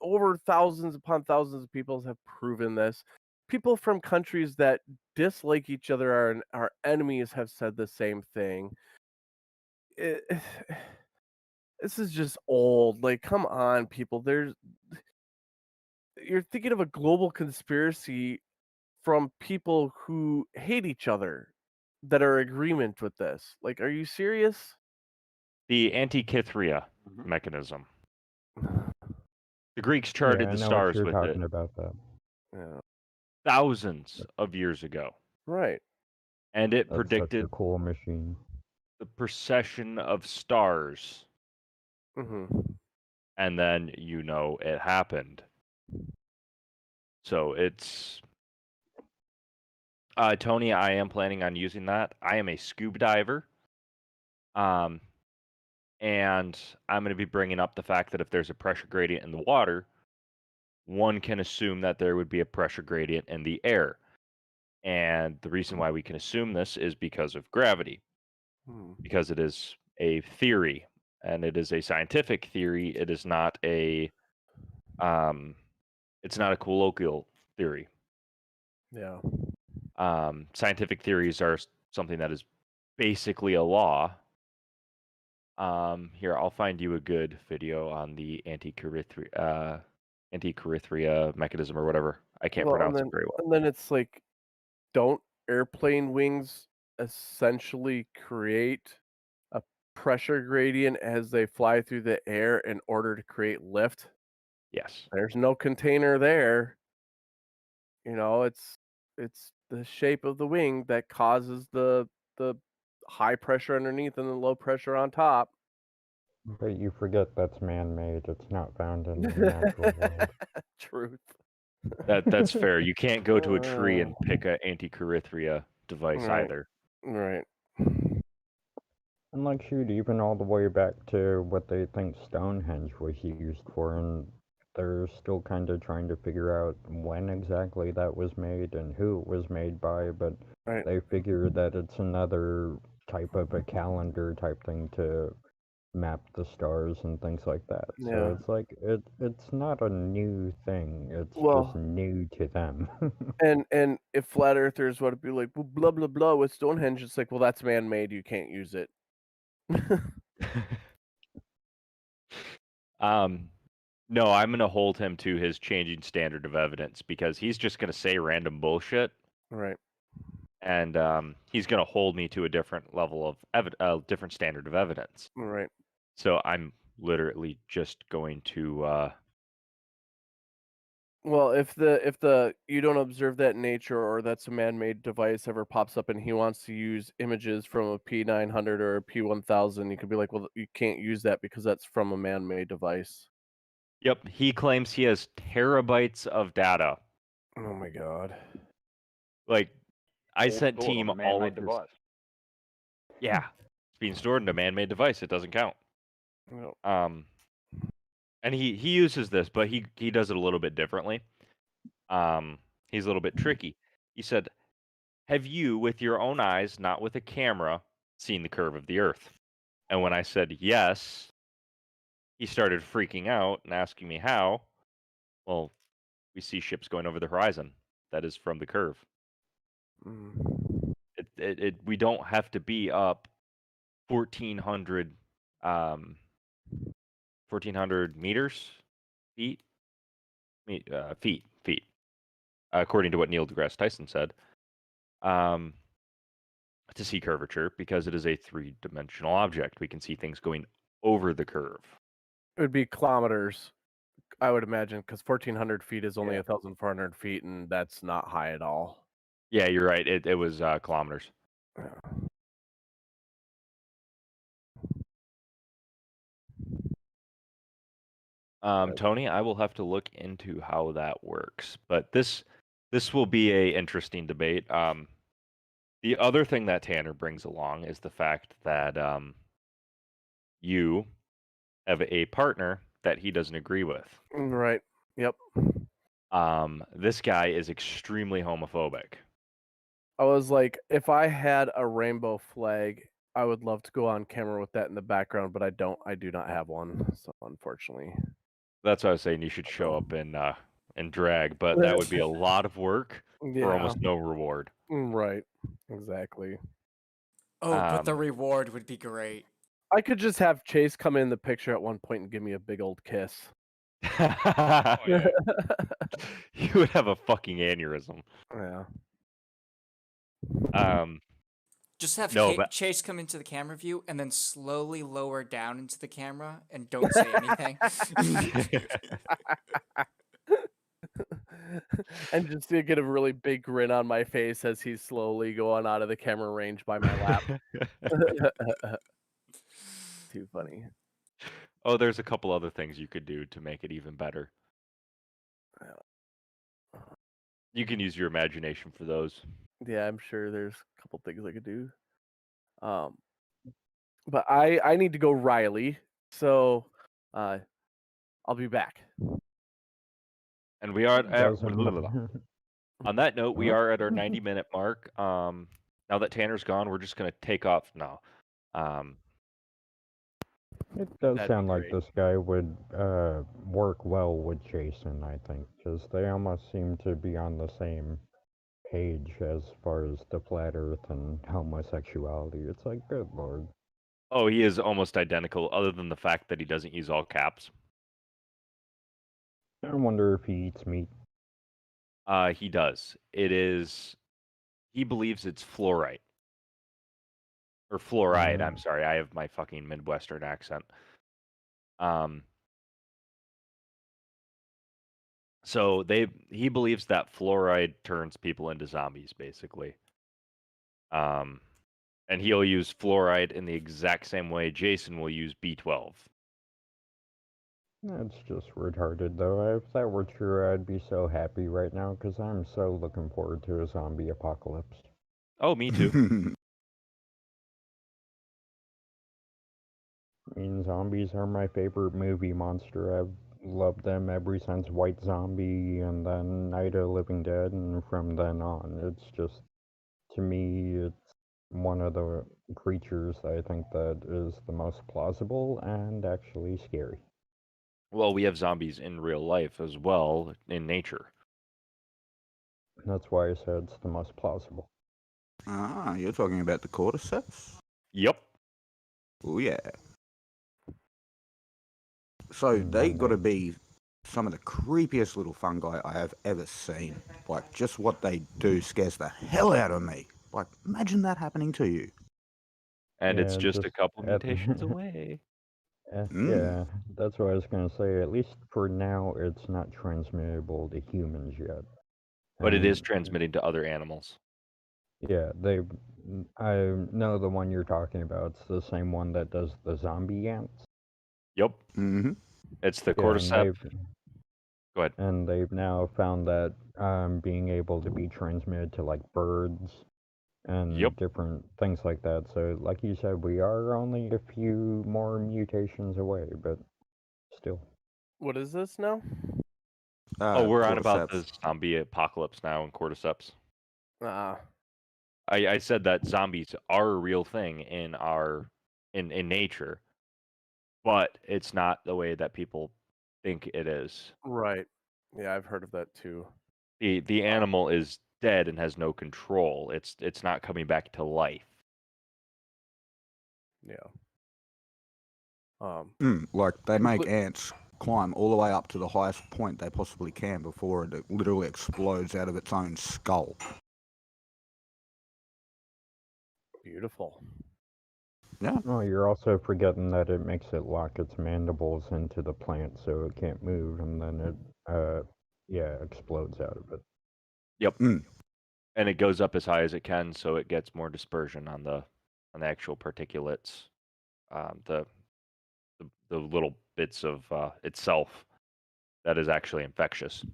Over thousands upon thousands of people have proven this. People from countries that dislike each other, are enemies, have said the same thing. This is just old. Like, come on, people. You're thinking of a global conspiracy from people who hate each other that are in agreement with this. Like, are you serious? The Antikythera mechanism. The Greeks charted the stars with it. You're talking about that. Yeah. Thousands of years ago. Right. And it That's predicted such a cool machine. the precession of stars. And then, it happened. So it's... Tony, I am planning on using that. I am a scuba diver. And I'm going to be bringing up the fact that if there's a pressure gradient in the water, one can assume that there would be a pressure gradient in the air. And the reason why we can assume this is because of gravity. Because it is a theory. and it is a scientific theory. It is not a it's not a colloquial theory. Yeah. Scientific theories are something that is basically a law. Here, I'll find you a good video on the anti-Carithria mechanism or whatever. I can't pronounce it very well. And then it's like, don't airplane wings essentially create a pressure gradient as they fly through the air in order to create lift? Yes. There's no container there. You know, it's the shape of the wing that causes the high pressure underneath and the low pressure on top. But you forget that's man-made. It's not found in the natural world. Truth. That's fair. You can't go to a tree and pick an anti-Carithria device Right. either. Right. And like, shoot, even all the way back to what they think Stonehenge was used for, and they're still kind of trying to figure out when exactly that was made and who it was made by, but Right. they figure that it's another type of a calendar type thing to map the stars and things like that. Yeah. So it's like it's not a new thing. It's Well- just new to them. And if flat earthers would be like, well, blah blah blah with Stonehenge, it's like, well, that's man made. You can't use it. No, I'm going to hold him to his changing standard of evidence because he's just going to say random bullshit, Right. and he's going to hold me to a different level of different standard of evidence. Right. So I'm literally just going to Well, if the you don't observe that in nature or that's a man-made device ever pops up and he wants to use images from a P900 or a P1000, you could be like, well, you can't use that because that's from a man-made device. Yep, he claims he has terabytes of data. Oh my god. Like, I All sent stored on team a all man-made of this. device. Yeah, it's being stored in a man-made device. It doesn't count. No. And he uses this, but he does it a little bit differently. He's a little bit tricky. He said, "Have you, with your own eyes, not with a camera, seen the curve of the Earth?" And when I said yes, he started freaking out and asking me how. Well, we see ships going over the horizon. That is from the curve. Mm. We don't have to be up 1,400 meters, feet, feet, according to what Neil deGrasse Tyson said, to see curvature because it is a three-dimensional object. We can see things going over the curve. It would be kilometers, I would imagine, because 1,400 feet is only Yeah. 1,400 feet, and that's not high at all. Yeah, you're right. It was kilometers. Yeah. Tony, I will have to look into how that works, but this will be a interesting debate. The other thing that Tanner brings along is the fact that you have a partner that he doesn't agree with. Right. Yep. This guy is extremely homophobic. I was like, if I had a rainbow flag, I would love to go on camera with that in the background, but I don't. I do not have one, so unfortunately. That's what I was saying. You should show up in drag, but that would be a lot of work for almost no reward. Right. Exactly. Oh, but the reward would be great. I could just have Chase come in the picture at one point and give me a big old kiss. Oh, yeah. You would have a fucking aneurysm. Yeah. Just have No, but- Chase come into the camera view and then slowly lower down into the camera and don't say anything. And just to get a really big grin on my face as he's slowly going out of the camera range by my lap. Too funny. Oh, there's a couple other things you could do to make it even better. You can use your imagination for those. Yeah, I'm sure there's a couple things I could do. But I need to go Riley, so I'll be back. And we are at, Doesn't on that note, we are at our 90-minute mark. Now that Tanner's gone, we're just gonna take off now. It does That'd sound be like great. this guy would work well with Jason, I think, because they almost seem to be on the same page as far as the flat earth and homosexuality. It's like, good lord. Oh, he is almost identical, other than the fact that he doesn't use all caps. I wonder if he eats meat. He does. He believes it's fluorite. Or fluoride, I'm sorry. I have my fucking Midwestern accent. So he believes that fluoride turns people into zombies, basically. And he'll use fluoride in the exact same way Jason will use B12. That's just retarded, though. If that were true, I'd be so happy right now, because I'm so looking forward to a zombie apocalypse. Oh, me too. I mean, zombies are my favorite movie monster. I've loved them ever since White Zombie and then Night of the Living Dead, and from then on. It's just, to me, it's one of the creatures I think that is the most plausible and actually scary. Well, we have zombies in real life as well, in nature. That's why I said it's the most plausible. Ah, you're talking about the cordyceps? Yep. Oh, yeah. So they got to be some of the creepiest little fungi I have ever seen. Like, just what they do scares the hell out of me. Like, imagine that happening to you. And Yeah, it's just a couple at- mutations away. Yeah, that's what I was going to say. At least for now, it's not transmittable to humans yet. But it is And, transmitting to other animals. Yeah, I know the one you're talking about. It's the same one that does the zombie ants. Yep. Mm-hmm. It's the Yeah, and cordyceps. Go ahead. And they've now found that being able to be transmitted to like birds and different things like that. So, like you said, we are only a few more mutations away, but still. What is this now? Oh, we're on about cordyceps. the zombie apocalypse now in cordyceps. Ah, I said that zombies are a real thing in in nature, but it's not the way that people think it is. right. Yeah, I've heard of that too. The animal is dead and has no control. It's not coming back to life. Yeah. Like, they make ants climb all the way up to the highest point they possibly can before it literally explodes out of its own skull. Beautiful. Yeah. Oh, you're also forgetting that it makes it lock its mandibles into the plant so it can't move, and then it, explodes out of it. Yep. And it goes up as high as it can, so it gets more dispersion on the actual particulates, the little bits of itself that is actually infectious.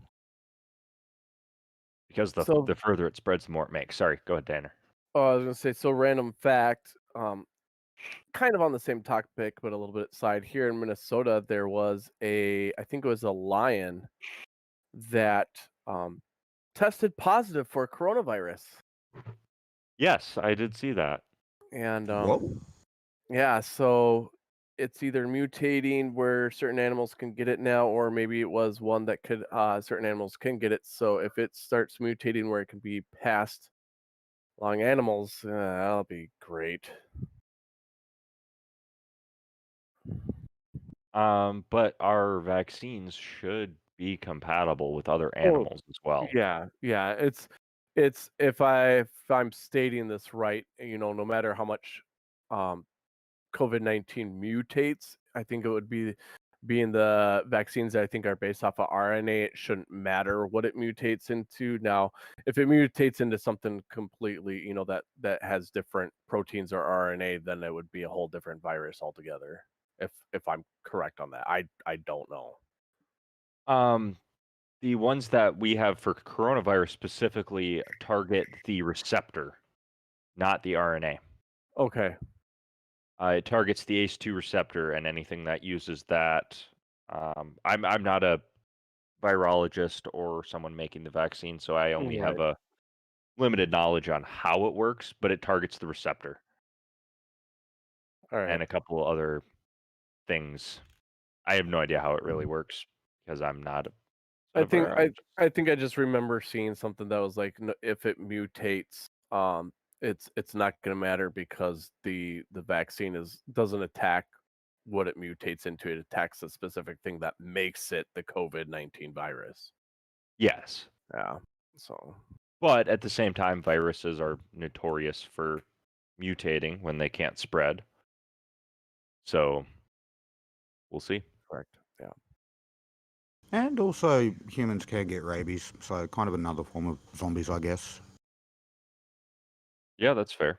Because the further it spreads, the more it makes. Sorry, go ahead, Tanner. Oh, I was gonna say, so random fact, kind of on the same topic, but a little bit side. Here in Minnesota, there was I think it was a lion that tested positive for coronavirus. Yes, I did see that. And Whoa. yeah, so it's either mutating where certain animals can get it now, or maybe it was one that could certain animals can get it. So if it starts mutating where it can be passed along animals, that'll be great. But our vaccines should be compatible with other animals as well. Yeah, yeah. It's if I'm stating this right, no matter how much COVID-19 mutates, I think it would be being the vaccines that I think are based off of RNA, it shouldn't matter what it mutates into. Now, if it mutates into something completely, that has different proteins or RNA, then it would be a whole different virus altogether. If I'm correct on that. I don't know. The ones that we have for coronavirus specifically target the receptor, not the RNA. Okay. It targets the ACE2 receptor, and anything that uses that. I'm not a virologist or someone making the vaccine, so I only have a limited knowledge on how it works, but it targets the receptor. All right. And a couple other things. I have no idea how it really works because I'm not a I son of a think biologist. I think I just remember seeing something that was like, if it mutates, it's not going to matter because the vaccine doesn't attack what it mutates into. It attacks the specific thing that makes it the COVID-19 virus. Yes. Yeah. So. But at the same time, viruses are notorious for mutating when they can't spread. So we'll see. Correct. Yeah. And also, humans can get rabies, so kind of another form of zombies, I guess. Yeah, that's fair.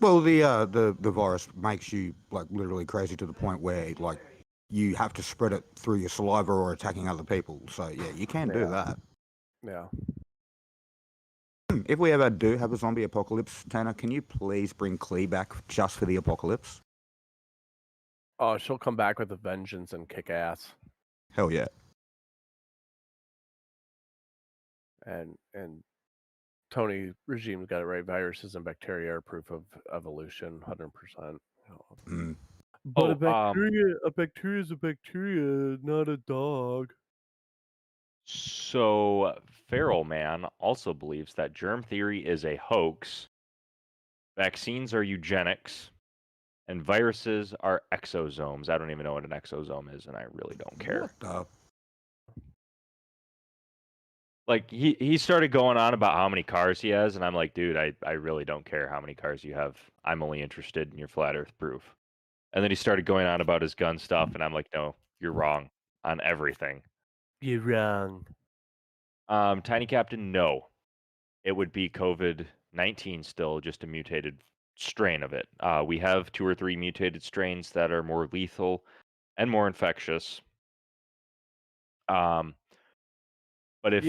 Well, the virus makes you like literally crazy to the point where like you have to spread it through your saliva or attacking other people. So yeah, you can do that. Yeah. If we ever do have a zombie apocalypse, Tanner, can you please bring Clee back just for the apocalypse? Oh, she'll come back with a vengeance and kick ass. Hell yeah. And Tony Regime's got it right. Viruses and bacteria are proof of evolution, 100%. Mm. But a bacteria is a bacteria, not a dog. So Feral Man also believes that germ theory is a hoax, vaccines are eugenics, and viruses are exosomes. I don't even know what an exosome is, and I really don't care. What the? Like he started going on about how many cars he has, and I'm like, dude, I really don't care how many cars you have. I'm only interested in your flat Earth proof. And then he started going on about his gun stuff, and I'm like, no, you're wrong on everything. You're wrong. Tiny Captain, no. It would be COVID-19 still, just a mutated strain of it. We have 2 or 3 mutated strains that are more lethal and more infectious. But if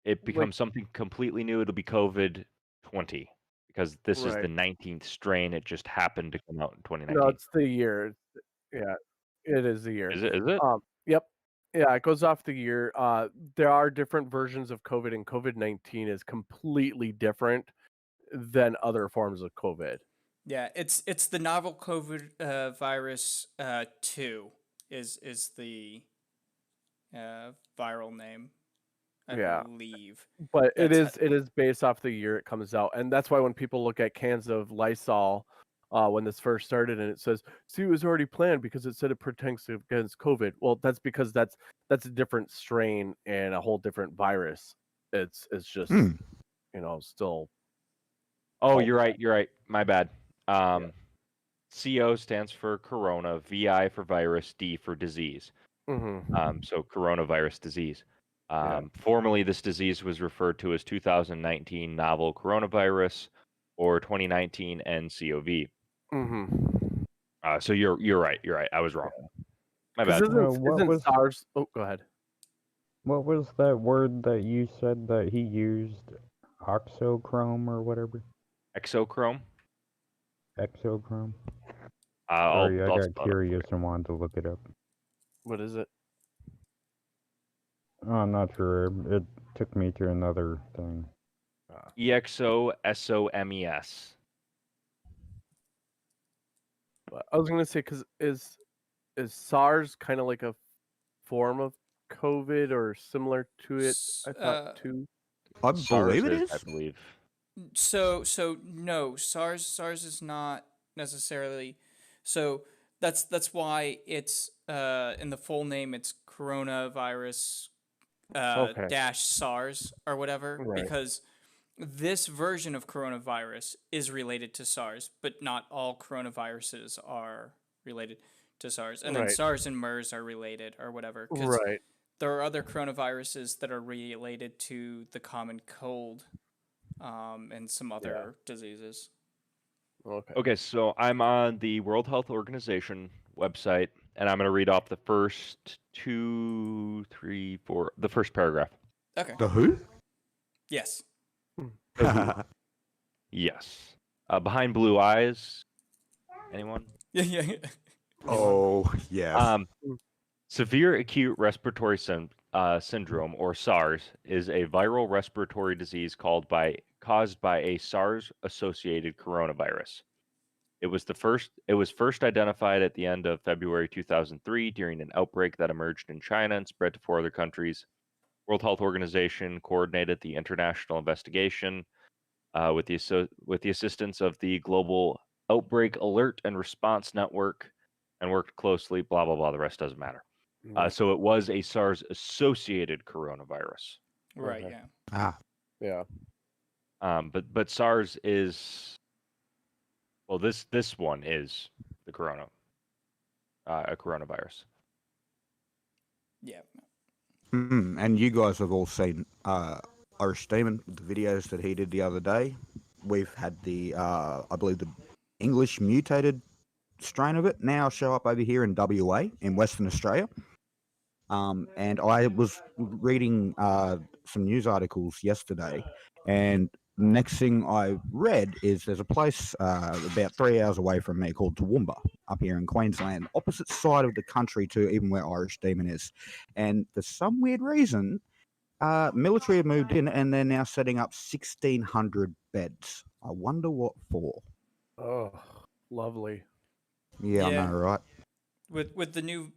it becomes something completely new, it'll be COVID-20 because this is the 19th strain. It just happened to come out in 2019. No, it's the year. Yeah, it is the year. Is it? Yep. Yeah, it goes off the year. There are different versions of COVID, and COVID-19 is completely different than other forms of COVID. Yeah, it's the novel COVID virus 2 is the viral name, I believe. But it is based off the year it comes out, and that's why when people look at cans of Lysol when this first started and it says, see, it was already planned because it said it protects against COVID. Well, that's because that's a different strain and a whole different virus. It's just still. Oh, you're right. My bad. CO stands for corona, VI for virus, D for disease. So coronavirus disease. Formerly, this disease was referred to as 2019 novel coronavirus or 2019 nCoV. So you're right. I was wrong. My bad. Isn't SARS? Oh, go ahead. What was that word that you said that he used? Oxochrome or whatever? Exochrome? Exochrome? Sorry, I got curious and wanted to look it up. What is it? Oh, I'm not sure. It took me to another thing. EXOSOMES. But I was gonna say, because is SARS kind of like a form of COVID or similar to it? I thought too. I believe it is. I believe. So no, SARS is not necessarily. So that's why it's in the full name it's coronavirus dash SARS or whatever, because this version of coronavirus is related to SARS, but not all coronaviruses are related to SARS. And then SARS and MERS are related or whatever. Right. There are other coronaviruses that are related to the common cold and some other diseases. Okay, so I'm on the World Health Organization website, and I'm going to read off the first 2, 3, 4, the first paragraph. Okay. The who? Yes. Yes. Behind blue eyes. Anyone? Yeah. Oh, yes. Severe acute respiratory syndrome, or SARS, is a viral respiratory disease caused by a SARS-associated coronavirus. It was first identified at the end of February 2003 during an outbreak that emerged in China and spread to 4 other countries. World Health Organization coordinated the international investigation with the assistance of the Global Outbreak Alert and Response Network, and worked closely. Blah blah blah. The rest doesn't matter. So it was a SARS-associated coronavirus. Right. Okay. Yeah. Yeah. But SARS is, well, this one is the a coronavirus. Yeah. And you guys have all seen Irish Demon, the videos that he did the other day. We've had the, I believe, the English mutated strain of it now show up over here in WA, in Western Australia. And I was reading some news articles yesterday, and the next thing I read is there's a place about 3 hours away from me called Toowoomba, up here in Queensland, opposite side of the country to even where Irish Demon is. And for some weird reason, military have moved in and they're now setting up 1,600 beds. I wonder what for. Oh, lovely. Yeah, I know, right? With the new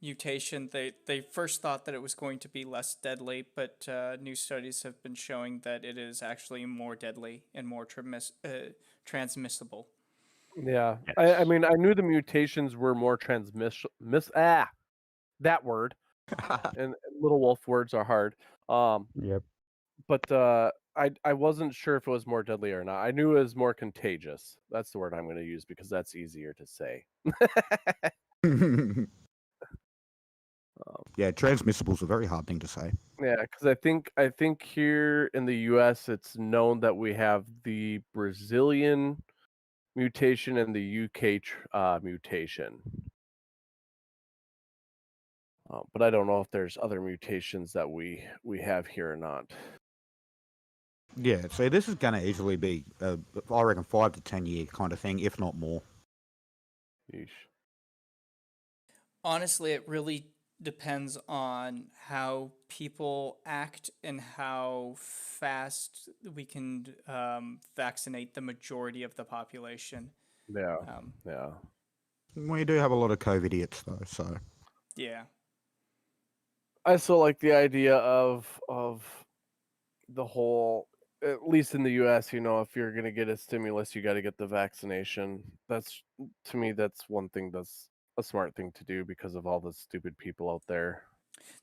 mutation, they first thought that it was going to be less deadly, but new studies have been showing that it is actually more deadly and more transmissible. Yeah. Yes. I mean, I knew the mutations were more that word. And little wolf words are hard. Yep. But I wasn't sure if it was more deadly or not. I knew it was more contagious. That's the word I'm going to use because that's easier to say. Yeah, transmissible is a very hard thing to say. Yeah, because I think here in the U.S. it's known that we have the Brazilian mutation and the UK mutation. But I don't know if there's other mutations that we have here or not. Yeah, so this is going to easily be, I reckon, 5 to 10 year kind of thing, if not more. Yeesh. Honestly, it really depends on how people act and how fast we can vaccinate the majority of the population. Yeah, yeah. We do have a lot of COVID idiots, though, so. Yeah. I still like the idea of the whole, at least in the U.S., if you're gonna get a stimulus, you got to get the vaccination. That's, to me, that's one thing that's a smart thing to do because of all the stupid people out there.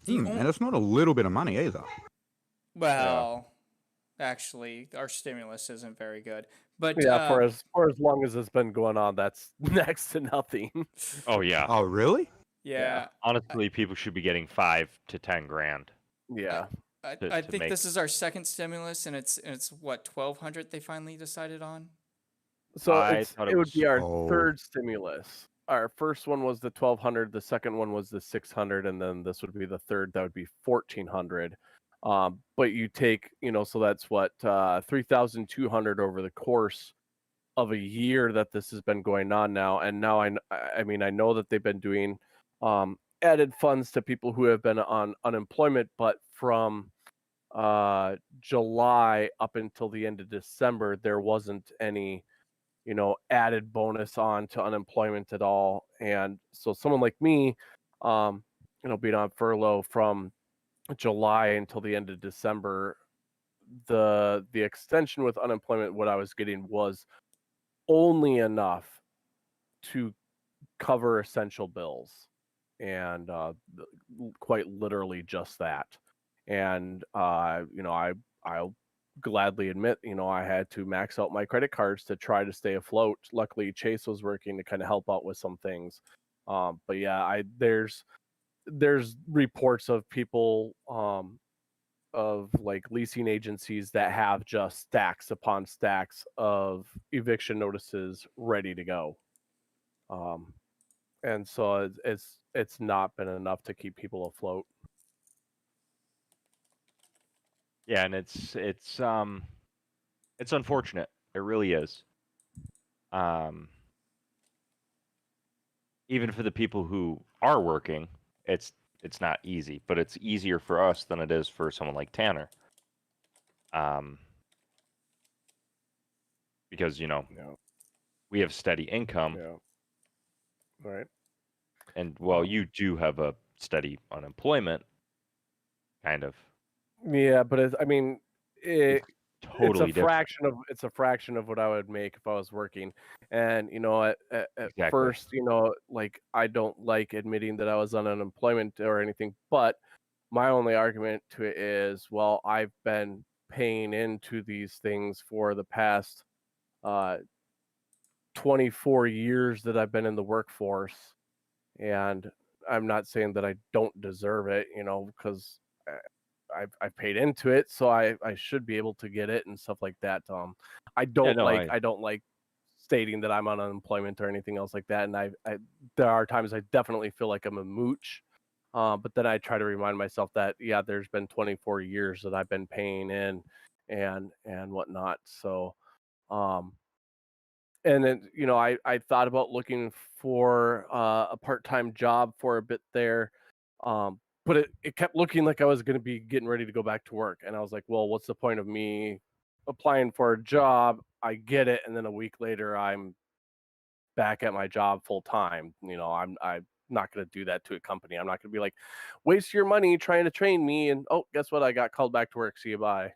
And it's not a little bit of money either. Well, actually, our stimulus isn't very good. But yeah, for as long as it's been going on, that's next to nothing. Oh yeah. Oh, really? Yeah. Honestly, people should be getting 5 to 10 grand. Yeah. I think this is our second stimulus, and it's what, 1,200 they finally decided on. So it would be our third Oh. stimulus. Our first one was the 1,200, the second one was the 600, and then this would be the third. That would be 1,400. But you take, so that's what 3,200 over the course of a year that this has been going on now. And now I mean I know that they've been doing added funds to people who have been on unemployment, but from July up until the end of December, there wasn't any, added bonus on to unemployment at all. And so someone like me, being on furlough from July until the end of December, the extension with unemployment, what I was getting was only enough to cover essential bills, and quite literally just that. And I'll gladly admit, I had to max out my credit cards to try to stay afloat. Luckily, Chase was working to kind of help out with some things. But yeah, there's reports of people of like leasing agencies that have just stacks upon stacks of eviction notices ready to go. And so it's not been enough to keep people afloat. Yeah, and it's unfortunate. It really is. Even for the people who are working, it's not easy, but it's easier for us than it is for someone like Tanner. Because we have steady income. Yeah. All right. And well, you do have a steady unemployment, kind of. Yeah, but I mean, it's totally a fraction of what I would make if I was working. And at Exactly. first, like I don't like admitting that I was on unemployment or anything, but my only argument to it is, well, I've been paying into these things for the past 24 years that I've been in the workforce, and I'm not saying that I don't deserve it, because I've paid into it, so I should be able to get it and stuff like that. I don't I don't like stating that I'm on unemployment or anything else like that, and I there are times I definitely feel like I'm a mooch, but then I try to remind myself that there's been 24 years that I've been paying in and whatnot. So, and then I thought about looking for a part-time job for a bit there, but it kept looking like I was going to be getting ready to go back to work, and I was like, well, what's the point of me applying for a job? I get it, and then a week later I'm back at my job full time. I'm not going to do that to a company. I'm not going to be like, waste your money trying to train me, and oh, guess what? I got called back to work. See you, bye.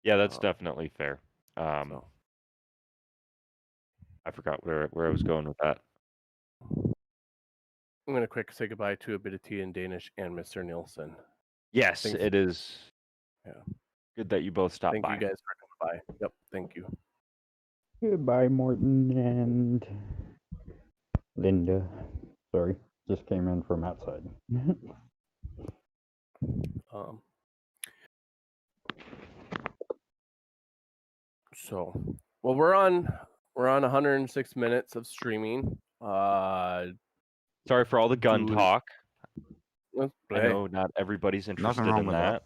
Yeah, that's definitely fair. I forgot where I was going with that. I'm going to quick say goodbye to a bit of tea in Danish and Mr. Nielsen. Yes, Thanks. it is. Yeah. Good that you both stopped by. Thank you guys for coming by. Yep, thank you. Goodbye, Morton and Linda. Sorry, just came in from outside. So, well, we're on 106 minutes of streaming. Sorry for all the gun talk. Hey. I know not everybody's interested in that.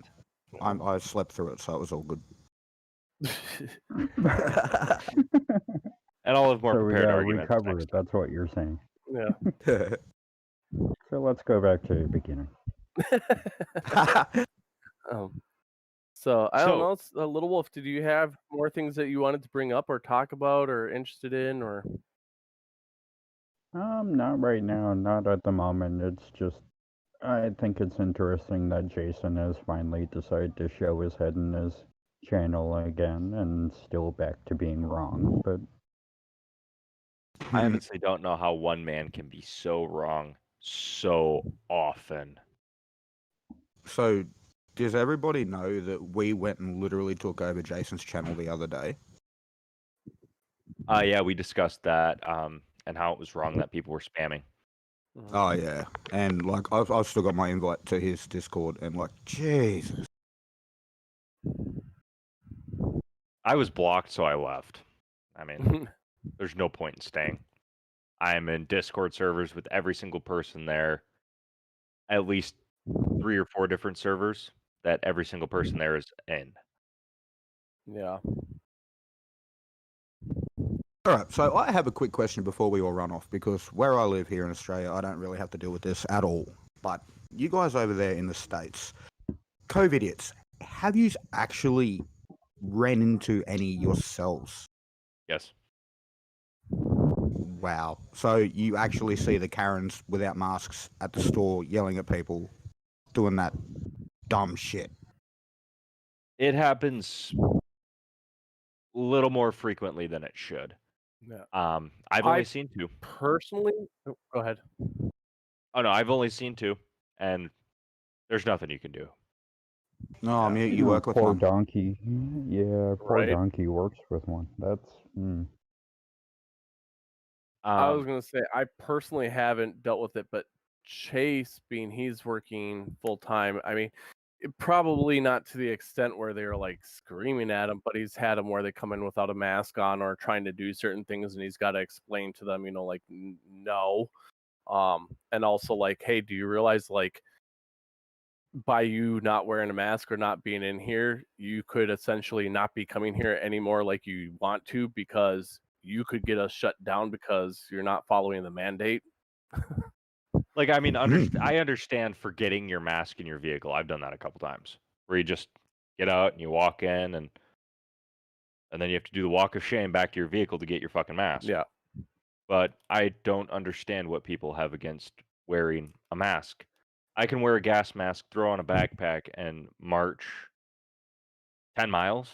I slept through it, so it was all good. And I'll have more prepared arguments. Recover it. That's what you're saying. Yeah. So let's go back to the beginning. So I don't know. Little Wolf, did you have more things that you wanted to bring up or talk about or interested in or? Not right now. Not at the moment. It's just, I think it's interesting that Jason has finally decided to show his head in his channel again and still back to being wrong, but I honestly don't know how one man can be so wrong so often. So, does everybody know that we went and literally took over Jason's channel the other day? Yeah, we discussed that, and how it was wrong that people were spamming. Oh yeah, and like I've still got my invite to his Discord, and like Jesus, I was blocked, so I left. I mean, there's no point in staying. I'm in Discord servers with every single person there, at least 3 or 4 different servers that every single person there is in. Yeah. All right, so I have a quick question before we all run off, because where I live here in Australia, I don't really have to deal with this at all. But you guys over there in the States, COVIDiots, have you actually ran into any yourselves? Yes. Wow. So you actually see the Karens without masks at the store yelling at people, doing that dumb shit? It happens a little more frequently than it should. Yeah. I've only seen 2. Personally, go ahead. Oh no, I've only seen 2, and there's nothing you can do. No, I mean, you work with poor one. Donkey. Yeah, poor Donkey works with one. That's. I was gonna say I personally haven't dealt with it, but Chase, being he's working full time, I mean, probably not to the extent where they were like screaming at him, but he's had them where they come in without a mask on or trying to do certain things, and he's got to explain to them, like no, and also like, hey, do you realize like by you not wearing a mask or not being in here, you could essentially not be coming here anymore like you want to, because you could get us shut down because you're not following the mandate. Like, I mean, I understand forgetting your mask in your vehicle. I've done that a couple times, where you just get out and you walk in, and and then you have to do the walk of shame back to your vehicle to get your fucking mask. Yeah. But I don't understand what people have against wearing a mask. I can wear a gas mask, throw on a backpack, and march 10 miles,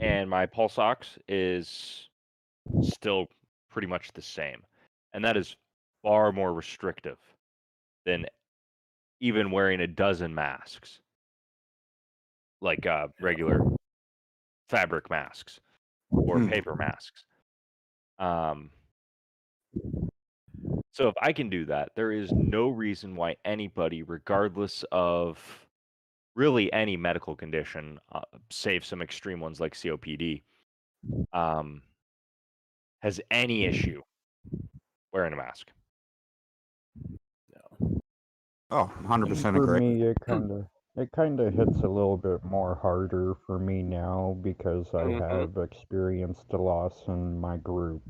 and my pulse ox is still pretty much the same. And that is far more restrictive than even wearing a dozen masks, like regular fabric masks or paper masks. So if I can do that, there is no reason why anybody, regardless of really any medical condition, save some extreme ones like COPD, has any issue wearing a mask. Oh, 100% For agree. me, it kind of hits a little bit more harder for me now because I have experienced a loss in my group.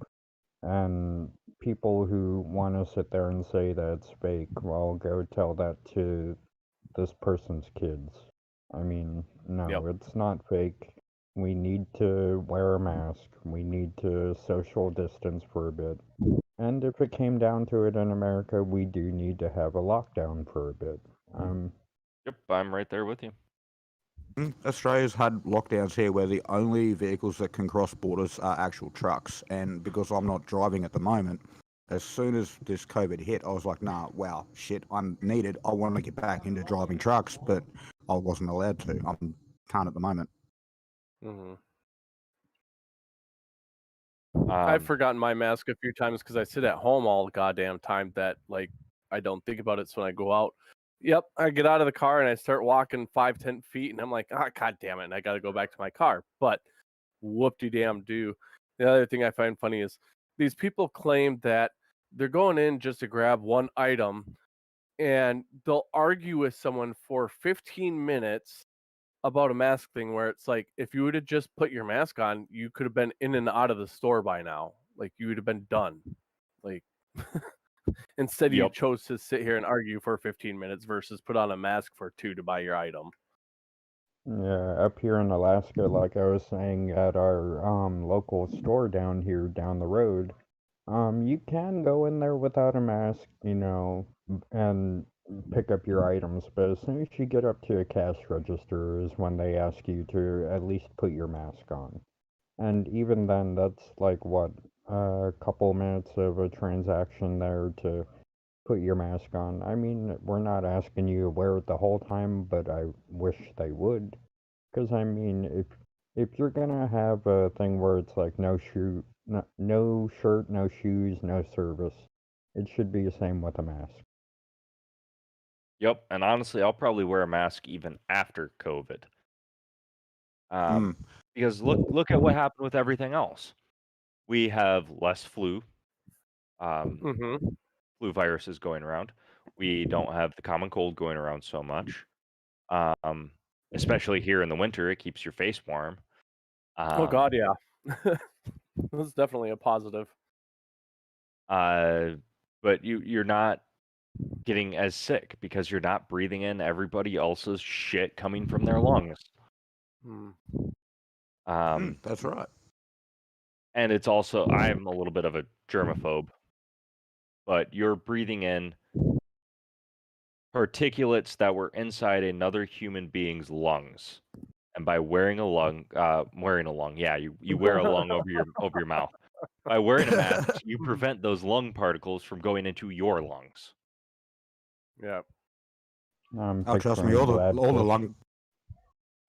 And people who want to sit there and say that it's fake, well, go tell that to this person's kids. I mean, no, it's not fake. We need to wear a mask. We need to social distance for a bit. And if it came down to it in America, we do need to have a lockdown for a bit. Yep, I'm right there with you. Australia's had lockdowns here where the only vehicles that can cross borders are actual trucks. And because I'm not driving at the moment, as soon as this COVID hit, I was like, nah, wow, shit, I'm needed. I want to get back into driving trucks, but I wasn't allowed to. I can't at the moment. I've forgotten my mask a few times because I sit at home all goddamn time that, like, I don't think about it. So when I go out, I get out of the car and I start walking 5-10 feet and I'm like, god damn it, and I got to go back to my car. But whoop-de-damn-do. The other thing I find funny is these people claim that they're going in just to grab one item and they'll argue with someone for 15 minutes about a mask thing where it's like, if you would have just put your mask on, you could have been in and out of the store by now. Like, you would have been done. Like, instead you chose to sit here and argue for 15 minutes versus put on a mask for 2 to buy your item. Yeah, up here in Alaska, like I was saying, at our local store down here down the road, you can go in there without a mask, and pick up your items, but as soon as you get up to a cash register is when they ask you to at least put your mask on. And even then, that's like, what, a couple minutes of a transaction there to put your mask on. I mean, we're not asking you to wear it the whole time, but I wish they would. Because, I mean, if you're gonna have a thing where it's like no shirt, no shoes, no service, it should be the same with a mask. Yep, and honestly, I'll probably wear a mask even after COVID. Because look at what happened with everything else. We have less flu. Flu viruses going around. We don't have the common cold going around so much. Especially here in the winter, it keeps your face warm. Oh god, yeah. That's definitely a positive. But you're not getting as sick because you're not breathing in everybody else's shit coming from their lungs. That's right. And it's also, I'm a little bit of a germaphobe, but you're breathing in particulates that were inside another human being's lungs. And by wearing a lung, yeah, you wear a lung over your mouth. By wearing a mask, you prevent those lung particles from going into your lungs. Yeah. Trust me, all the lung.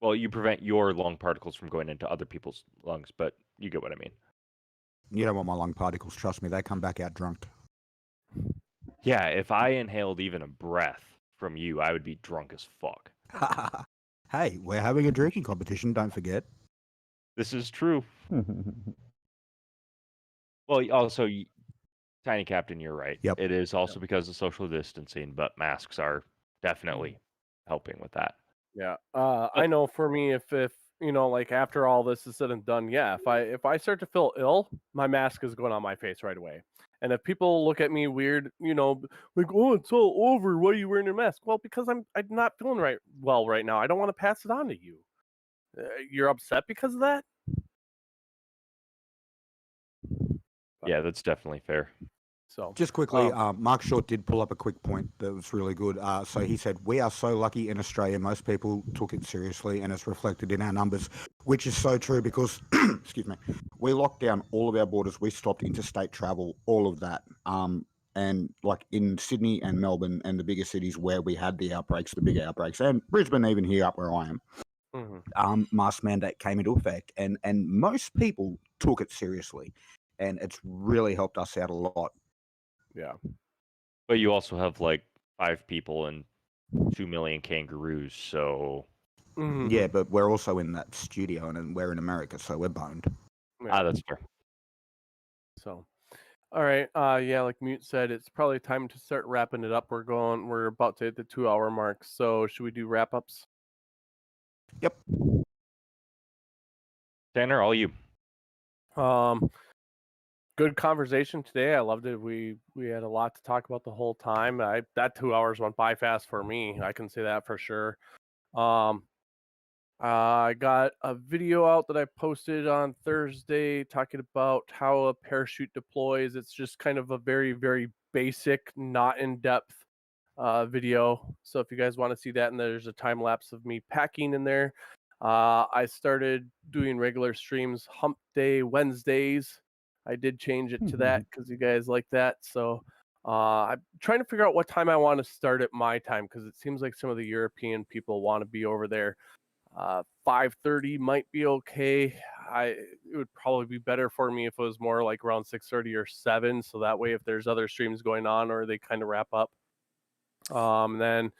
Well, you prevent your lung particles from going into other people's lungs, but you get what I mean. You don't want my lung particles. Trust me, they come back out drunk. Yeah, if I inhaled even a breath from you, I would be drunk as fuck. Hey, we're having a drinking competition, don't forget. This is true. Well, also, Tiny Captain, you're right. Yep. It is also because of social distancing, but masks are definitely helping with that. Yeah. I know for me, if like after all this is said and done, yeah, if I start to feel ill, my mask is going on my face right away. And if people look at me weird, like, oh, it's all over, why are you wearing your mask? Well, because I'm not feeling well right now. I don't want to pass it on to you. You're upset because of that? Yeah, that's definitely fair. So just quickly, Mark Short did pull up a quick point that was really good. So he said, "We are so lucky in Australia. Most people took it seriously, and it's reflected in our numbers," which is so true because, excuse me, we locked down all of our borders. We stopped interstate travel, all of that. And like in Sydney and Melbourne and the bigger cities where we had the outbreaks, the big outbreaks, and Brisbane, even here up where I am, mask mandate came into effect, and most people took it seriously, and it's really helped us out a lot. Yeah. But you also have like 5 people and 2 million kangaroos, so Yeah, but we're also in that studio, and we're in America, so we're boned. Yeah. that's fair. So, all right. Yeah, like Mute said, it's probably time to start wrapping it up. We're about to hit the 2-hour mark. So, should we do wrap ups? Yep. Tanner, all you. Good conversation today. I loved it. We had a lot to talk about the whole time. That 2 hours went by fast for me. I can say that for sure. I got a video out that I posted on Thursday talking about how a parachute deploys. It's just kind of a very, very basic, not in depth video. So if you guys want to see that, and there's a time lapse of me packing in there. I started doing regular streams Hump Day Wednesdays. I did change it to that because you guys like that. So I'm trying to figure out what time I want to start at my time because it seems like some of the European people want to be over there. 5:30 might be okay. It would probably be better for me if it was more like around 6:30 or 7. So that way, if there's other streams going on or they kind of wrap up. Then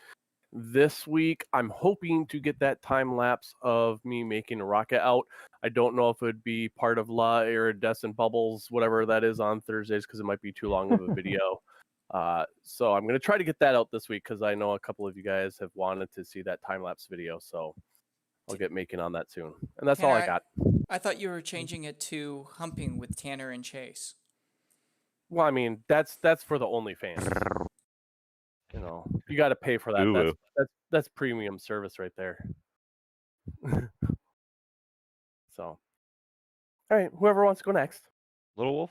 this week, I'm hoping to get that time lapse of me making a rocket out. I don't know if it would be part of La Iridescent Bubbles, whatever that is on Thursdays, because it might be too long of a video. So I'm going to try to get that out this week because I know a couple of you guys have wanted to see that time lapse video. So I'll get making on that soon. And that's all I got. I thought you were changing it to humping with Tanner and Chase. Well, I mean, that's for the OnlyFans. You know, you got to pay for that. That's premium service right there. So, all right, whoever wants to go next. Little Wolf?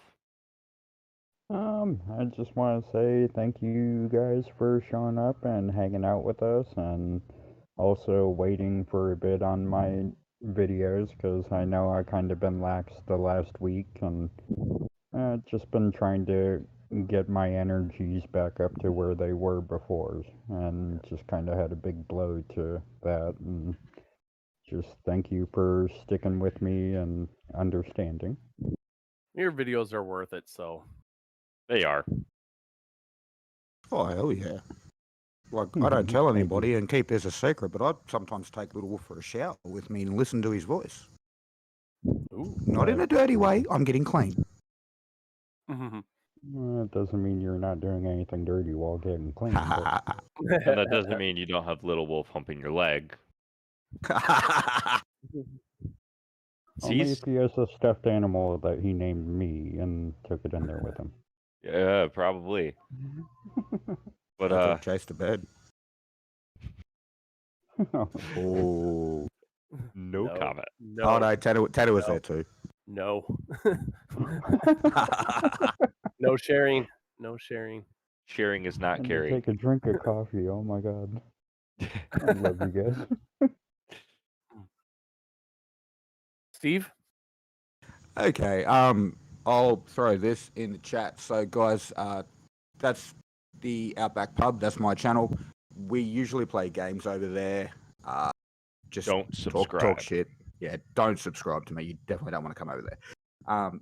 I just want to say thank you guys for showing up and hanging out with us, and also waiting for a bit on my videos, because I know I kind of been lax the last week, and just been trying to get my energies back up to where they were before, and just kind of had a big blow to that. And just thank you for sticking with me and understanding. Your videos are worth it, so. They are. Oh, hell yeah. Like, I don't tell anybody and keep this a secret, but I sometimes take Little Wolf for a shower with me and listen to his voice. Ooh. Not in a dirty way. I'm getting clean. It doesn't mean you're not doing anything dirty while getting clean. And that doesn't mean you don't have Little Wolf humping your leg. Only if he has a stuffed animal that he named me and took it in there with him. Yeah, probably. But Chase to bed. Oh. No comment. No. Oh no, Tanner was there too. No. No sharing. No sharing. Sharing is not caring. Take a drink of coffee. Oh my god. I love you guys. Steve? Okay, I'll throw this in the chat. So guys, that's the Outback Pub. That's my channel. We usually play games over there. Just don't subscribe. Talk shit. Yeah, don't subscribe to me. You definitely don't want to come over there.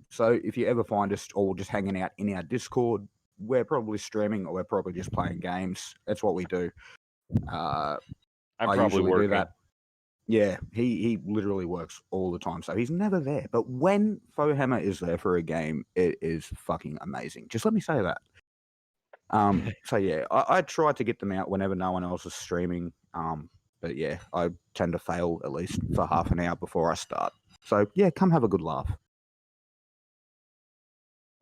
So if you ever find us all just hanging out in our Discord, we're probably streaming or we're probably just playing games. That's what we do. I'm I probably usually working. do that. Yeah, he literally works all the time, so he's never there. But when Fohammer is there for a game, it is fucking amazing. Just let me say that. So yeah, I try to get them out whenever no one else is streaming. But yeah, I tend to fail at least for half an hour before I start. So yeah, come have a good laugh.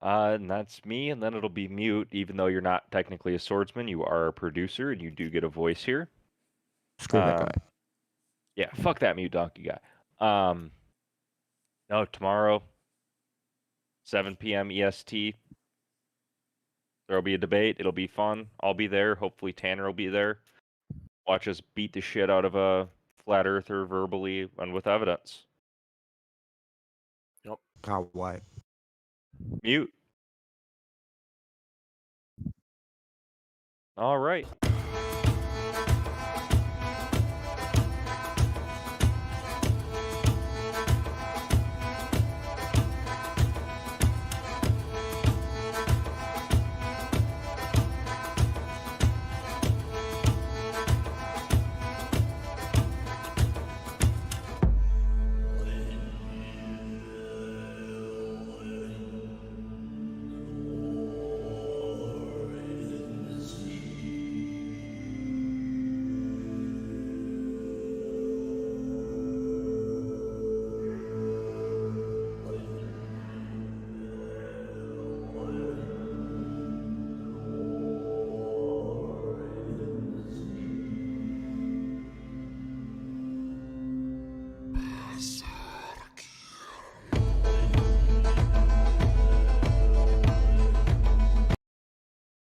And that's me, and then it'll be Mute. Even though you're not technically a swordsman, you are a producer, and you do get a voice here. Screw that guy. Yeah, fuck that Mute donkey guy. No, tomorrow, 7 p.m. EST. There'll be a debate. It'll be fun. I'll be there. Hopefully Tanner will be there. Watch us beat the shit out of a flat earther verbally and with evidence. Yep. Can't wait. Mute. All right.